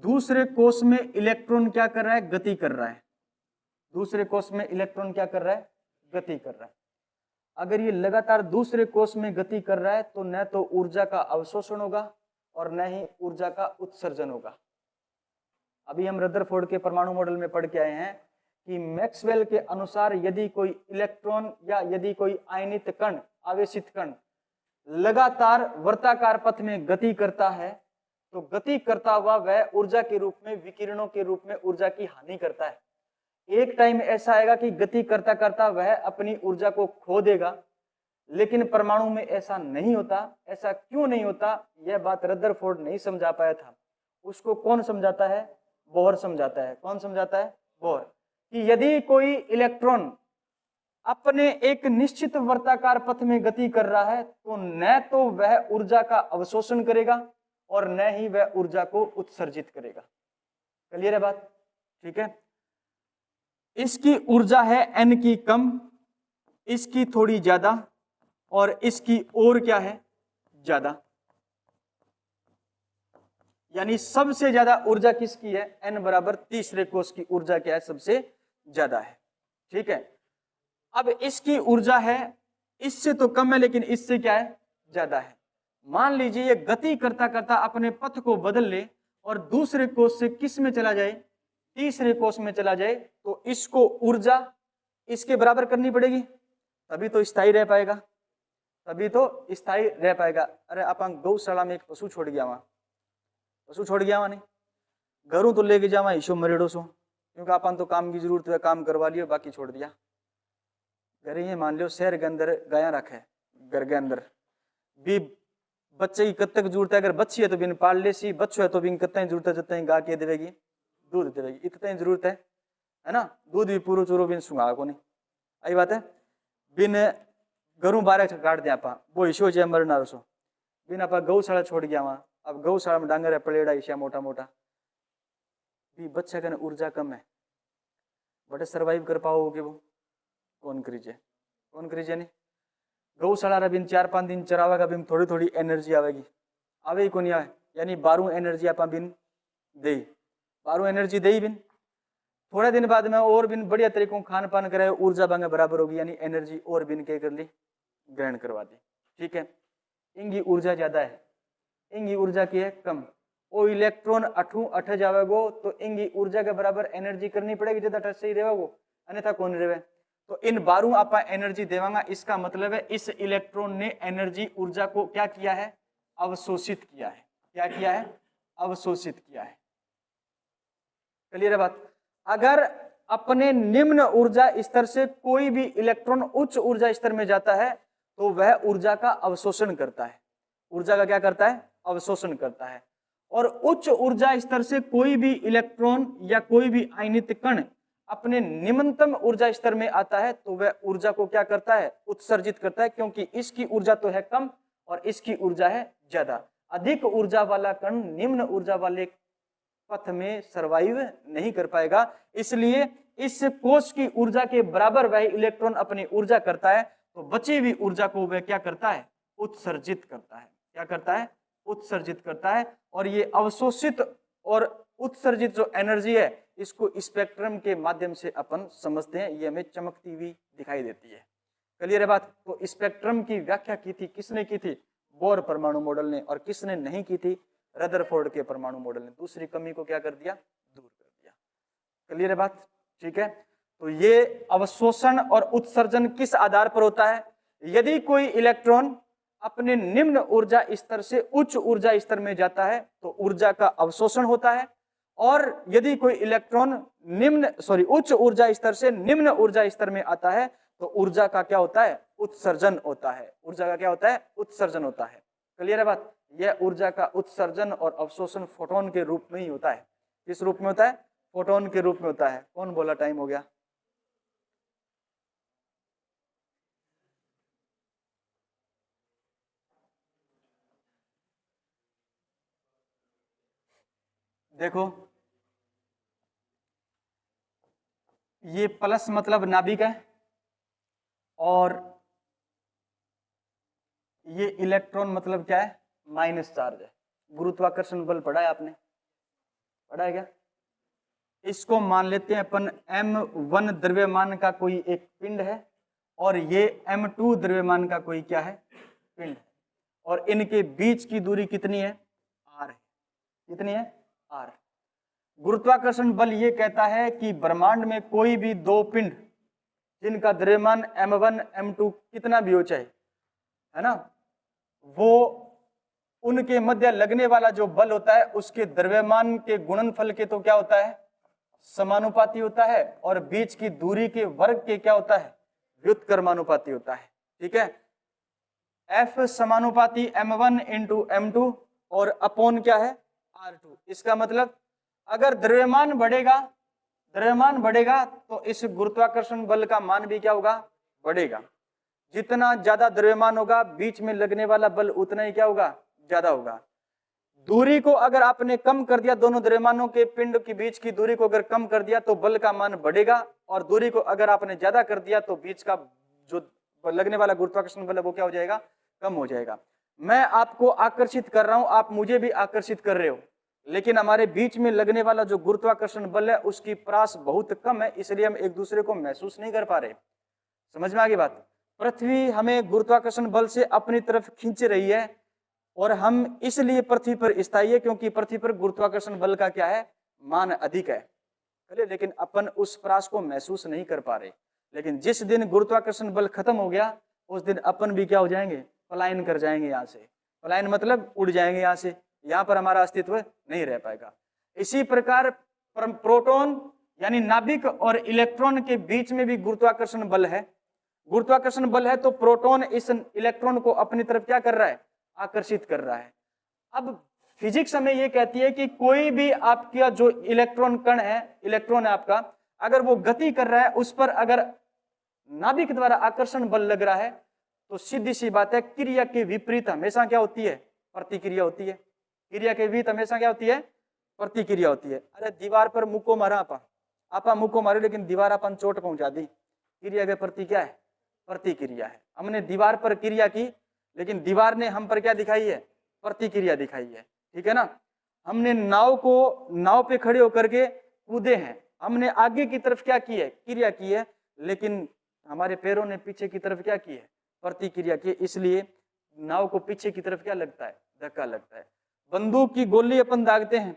दूसरे कोष में इलेक्ट्रॉन क्या कर रहा है, गति कर रहा है। दूसरे कोष में इलेक्ट्रॉन क्या कर रहा है, गति कर रहा है। अगर ये लगातार दूसरे कोष में गति कर रहा है तो न तो ऊर्जा का अवशोषण होगा और न ही ऊर्जा का उत्सर्जन होगा। अभी हम रदरफोर्ड के परमाणु मॉडल में पढ़ के आए हैं कि मैक्सवेल के अनुसार यदि कोई इलेक्ट्रॉन या यदि कोई आयनित कण, आवेशित कण लगातार वर्ताकार पथ में गति करता है तो गति करता हुआ वह ऊर्जा के रूप में, विकिरणों के रूप में ऊर्जा की हानि करता है। एक टाइम ऐसा आएगा कि गति करता करता वह अपनी ऊर्जा को खो देगा, लेकिन परमाणु में ऐसा नहीं होता। ऐसा क्यों नहीं होता, यह बात रदरफोर्ड नहीं समझा पाया था। उसको कौन समझाता है, बोहर समझाता है। कौन समझाता है, बोहर, कि यदि कोई इलेक्ट्रॉन अपने एक निश्चित वर्ताकार पथ में गति कर रहा है तो न तो वह ऊर्जा का अवशोषण करेगा और न ही वह ऊर्जा को उत्सर्जित करेगा। क्लियर है बात, ठीक है। इसकी ऊर्जा है n की कम, इसकी थोड़ी ज्यादा, और इसकी और क्या है, ज्यादा। यानी सबसे ज्यादा ऊर्जा किसकी है, n बराबर तीसरे कोष की ऊर्जा क्या है, सबसे ज्यादा है, ठीक है। अब इसकी ऊर्जा है, इससे तो कम है लेकिन इससे क्या है, ज्यादा है। मान लीजिए ये गति करता करता अपने पथ को बदल ले और दूसरे कोष से किस में चला जाए, तीसरे कोष में चला जाए, तो इसको ऊर्जा इसके बराबर करनी पड़ेगी, तभी तो स्थायी रह पाएगा, तभी तो स्थायी रह पाएगा। अरे अपन गौशाला में एक पशु छोड़ गया, वहां पशु छोड़ गया, वहां नहीं घरों तो लेके जावा हिस्सो मरेडो सो, क्योंकि अपन तो काम की जरूरत है, काम करवा लियो, बाकी छोड़ दिया। घर ये मान लो शहर के अंदर गाया रखे, घर के अंदर भी बच्चे की कत्ते की जरूरत है, अगर बच्ची है तो बिन पाल ले सी, बच्चो है तो बिन कत्ते की जरूरत है, जितना गा के देवेगी दूध देवेगी, इतना ही जरूरत है ना। दूध भी पूरा चूरो बिन सुंगा को नहीं, आई बात है। बिन घरों बारह काट दिया आप वो हिस्सो है मरना रसो, बिन आप गौशाला छोड़ गया वहां। अब गौशाला में डांगर है पलेड़ा हिस्सा मोटा मोटा, भी बच्चा का ऊर्जा कम है, बड़े सर्वाइव कर पाओगे वो, कौन करीजे, कौन करीजे नहीं। गौशाला रा बिन 4-5 दिन चरावेगा, बिन थोड़ी थोड़ी एनर्जी आवेगी, आवे ही को नहीं आवे, यानी 12 एनर्जी आप बिन दे, 12 एनर्जी दे बिन थोड़े दिन बाद में और बिन बढ़िया तरीकों खान पान करे, ऊर्जा बांगे बराबर होगी, यानी एनर्जी और बिन के कर ली, ग्रहण करवा दी, ठीक है। इंगी ऊर्जा ज्यादा है, इंगी ऊर्जा की है कम। वो इलेक्ट्रॉन अठ जावेगो तो इंगी ऊर्जा के बराबर एनर्जी करनी पड़ेगी, ज्यादा अठ से ही रहेगा वो, अन्यथा कौन रहे। तो इन 12 आप एनर्जी देवांगा, इसका मतलब है इस इलेक्ट्रॉन ने एनर्जी ऊर्जा को क्या किया है, अवशोषित किया है। क्या किया है, अवशोषित किया है। क्लियर है बात। अगर अपने निम्न ऊर्जा स्तर से कोई भी इलेक्ट्रॉन उच्च ऊर्जा स्तर में जाता है तो वह ऊर्जा का अवशोषण करता है, ऊर्जा का क्या करता है, अवशोषण करता है। और उच्च ऊर्जा स्तर से कोई भी इलेक्ट्रॉन या कोई भी आयनित कण अपने निम्नतम ऊर्जा स्तर में आता है तो वह ऊर्जा को क्या करता है, उत्सर्जित करता है, क्योंकि इसकी ऊर्जा तो है कम और इसकी ऊर्जा है ज्यादा। अधिक ऊर्जा वाला कण निम्न ऊर्जा वाले पथ में सर्वाइव नहीं कर पाएगा। इसलिए इस कोश की ऊर्जा के बराबर वह इलेक्ट्रॉन अपनी ऊर्जा करता है, तो बची हुई ऊर्जा को वह क्या करता है, उत्सर्जित करता है। क्या करता है, उत्सर्जित करता है। और ये अवशोषित और उत्सर्जित जो एनर्जी है इसको स्पेक्ट्रम के माध्यम से अपन समझते हैं, ये हमें चमकती हुई दिखाई देती है। क्लियर है बात। तो स्पेक्ट्रम की व्याख्या की थी किसने की थी, बोर परमाणु मॉडल ने, और किसने नहीं की थी, रदरफोर्ड के परमाणु मॉडल ने। दूसरी कमी को क्या कर दिया, दूर कर दिया। क्लियर है बात, ठीक है। तो ये अवशोषण और उत्सर्जन किस आधार पर होता है, यदि कोई इलेक्ट्रॉन अपने निम्न ऊर्जा स्तर से उच्च ऊर्जा स्तर में जाता है तो ऊर्जा का अवशोषण होता है, और यदि कोई इलेक्ट्रॉन उच्च ऊर्जा स्तर से निम्न ऊर्जा स्तर में आता है तो ऊर्जा का क्या होता है, उत्सर्जन होता है। ऊर्जा का क्या होता है, उत्सर्जन होता है। क्लियर है बात। यह ऊर्जा का उत्सर्जन और अवशोषण फोटोन के रूप में ही होता है। किस रूप में होता है, फोटोन के रूप में होता है। कौन बोला टाइम हो गया, देखो ये प्लस मतलब नाभिक है, और ये इलेक्ट्रॉन मतलब क्या है, माइनस चार्ज है। गुरुत्वाकर्षण बल पढ़ा है आपने, पढ़ा है क्या। इसको मान लेते हैं अपन m1 द्रव्यमान का कोई एक पिंड है, और ये m2 द्रव्यमान का कोई क्या है, पिंड है, और इनके बीच की दूरी कितनी है, r है। कितनी है, r। गुरुत्वाकर्षण बल ये कहता है कि ब्रह्मांड में कोई भी दो पिंड जिनका द्रव्यमान m1 m2 कितना भी हो चाहे, है ना, वो उनके मध्य लगने वाला जो बल होता है उसके द्रव्यमान के गुणनफल के तो क्या होता है, समानुपाती होता है, और बीच की दूरी के वर्ग के क्या होता है, व्युत्क्रमानुपाती होता है। ठीक है, F समानुपाती m1 इंटू m2 और अपॉन क्या है, r2। इसका मतलब अगर द्रव्यमान बढ़ेगा तो इस गुरुत्वाकर्षण बल का मान भी क्या होगा, बढ़ेगा। जितना ज्यादा द्रव्यमान होगा बीच में लगने वाला बल उतना ही क्या होगा, ज्यादा होगा। दूरी को अगर आपने कम कर दिया, दोनों द्रव्यमानों के पिंड के बीच की दूरी को अगर कम कर दिया तो बल का मान बढ़ेगा, और दूरी को अगर आपने ज्यादा कर दिया तो बीच का जो लगने वाला गुरुत्वाकर्षण बल है वो क्या हो जाएगा, कम हो जाएगा। मैं आपको आकर्षित कर रहा हूं, आप मुझे भी आकर्षित कर रहे हो, लेकिन हमारे बीच में लगने वाला जो गुरुत्वाकर्षण बल है उसकी परास बहुत कम है, इसलिए हम एक दूसरे को महसूस नहीं कर पा रहे। समझ में आ गई बात। पृथ्वी हमें गुरुत्वाकर्षण बल से अपनी तरफ खींच रही है, और हम इसलिए पृथ्वी पर स्थायी है क्योंकि पृथ्वी पर गुरुत्वाकर्षण बल का क्या है, मान अधिक है। लेकिन अपन उस परास को महसूस नहीं कर पा रहे। लेकिन जिस दिन गुरुत्वाकर्षण बल खत्म हो गया उस दिन अपन भी क्या हो जाएंगे, पलायन कर जाएंगे यहाँ से। पलायन मतलब उड़ जाएंगे यहाँ से, यहाँ पर हमारा अस्तित्व नहीं रह पाएगा। इसी प्रकार प्रोटॉन यानी नाभिक और इलेक्ट्रॉन के बीच में भी गुरुत्वाकर्षण बल है। गुरुत्वाकर्षण बल है तो प्रोटॉन इस इलेक्ट्रॉन को अपनी तरफ क्या कर रहा है, आकर्षित कर रहा है। अब फिजिक्स हमें यह कहती है कि कोई भी आपका जो इलेक्ट्रॉन कण है, इलेक्ट्रॉन है आपका, अगर वो गति कर रहा है उस पर अगर नाभिक द्वारा आकर्षण बल लग रहा है तो सीधी सी बात है क्रिया के विपरीत हमेशा क्या होती है, प्रतिक्रिया होती है। क्रिया के विपरीत हमेशा क्या होती है, प्रतिक्रिया होती है। अरे दीवार पर मुक्को मारा आपा मुक्को मारे, लेकिन दीवार अपन चोट पहुंचा दी, क्रिया के प्रति क्या है, प्रतिक्रिया है। हमने दीवार पर क्रिया की लेकिन दीवार ने हम पर क्या दिखाई है, प्रतिक्रिया दिखाई है। ठीक है ना। हमने नाव पे खड़े होकर के कूदे हैं, हमने आगे की तरफ क्या की है, क्रिया की है, लेकिन हमारे पैरों ने पीछे की तरफ क्या की है, प्रतिक्रिया की, इसलिए नाव को पीछे की तरफ क्या लगता है, धक्का लगता है। बंदूक की गोली अपन दागते हैं,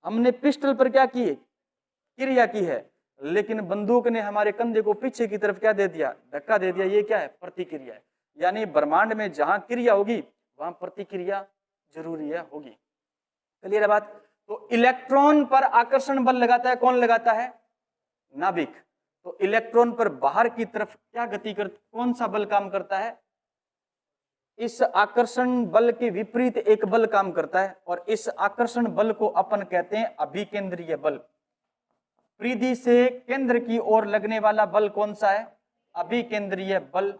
हमने पिस्टल पर क्या की है, क्रिया की है, लेकिन बंदूक ने हमारे कंधे को पीछे की तरफ क्या दे दिया, धक्का दे दिया। ये क्या है, प्रतिक्रिया है। यानी ब्रह्मांड में जहां क्रिया होगी वहां प्रतिक्रिया जरूरी है, होगी। क्लियर है बात। तो इलेक्ट्रॉन पर आकर्षण बल लगाता है कौन, लगाता है नाभिक। तो इलेक्ट्रॉन पर बाहर की तरफ क्या गति कर, कौन सा बल काम करता है, इस आकर्षण बल के विपरीत एक बल काम करता है, और इस आकर्षण बल को अपन कहते हैं अभिकेंद्रीय बल। परिधि से केंद्र की ओर लगने वाला बल कौन सा है, अभिकेंद्रीय बल।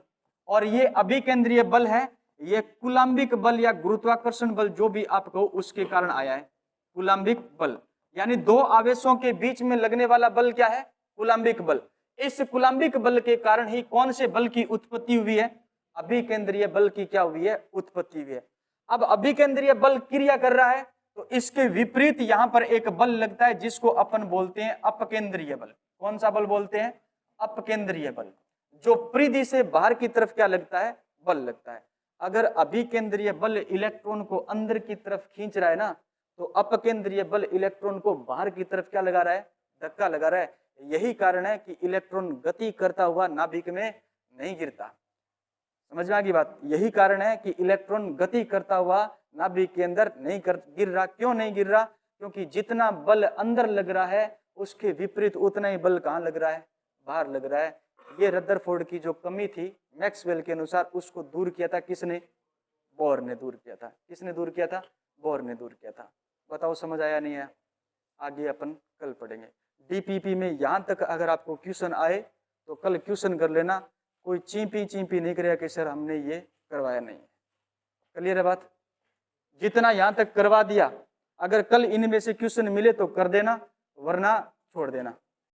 और ये अभिकेंद्रीय बल है, ये कूलाम्बिक बल या गुरुत्वाकर्षण बल जो भी आप कहो उसके कारण आया है। कूलाम्बिक बल यानी दो आवेशों के बीच में लगने वाला बल क्या है? कूलाम्बिक बल। इस कूलाम्बिक बल के कारण ही कौन से बल की उत्पत्ति हुई है? अभिकेंद्रीय बल की क्या हुई है? उत्पत्ति हुई है। अब अभिकेंद्रीय बल क्रिया कर रहा है तो इसके विपरीत यहां पर एक बल लगता है जिसको अपन बोलते हैं अपकेंद्रीय बल। कौन सा बल बोलते हैं? अपकेंद्रीय बल। जो परिधि से बाहर की तरफ क्या लगता है? बल लगता है। अगर अभिकेंद्रीय बल इलेक्ट्रॉन को अंदर की तरफ खींच रहा है ना, तो अपकेंद्रीय बल इलेक्ट्रॉन को बाहर की तरफ क्या लगा रहा है? धक्का लगा रहा है। यही कारण है कि इलेक्ट्रॉन गति करता हुआ नाभिक में नहीं गिरता। समझ में आ गई बात? यही कारण है कि इलेक्ट्रॉन गति करता हुआ नाभिक के अंदर नहीं गिर रहा। क्यों नहीं गिर रहा? क्योंकि जितना बल अंदर लग रहा है उसके विपरीत उतना ही बल कहां लग रहा है? बाहर लग रहा है। ये रदरफोर्ड की जो कमी थी मैक्सवेल के अनुसार, उसको दूर किया था किसने? बोर ने दूर किया था। किसने दूर किया था? बोर ने दूर किया था। बताओ समझ आया नहीं है? आगे अपन कल पढ़ेंगे। डीपीपी में यहां तक अगर आपको क्वेश्चन आए तो कल क्वेश्चन कर लेना। कोई चींपी नहीं करेगा कि सर हमने ये करवाया नहीं। क्लियर है बात? जितना यहां तक करवा दिया, अगर कल इनमें से क्वेश्चन मिले तो कर देना, वरना छोड़ देना।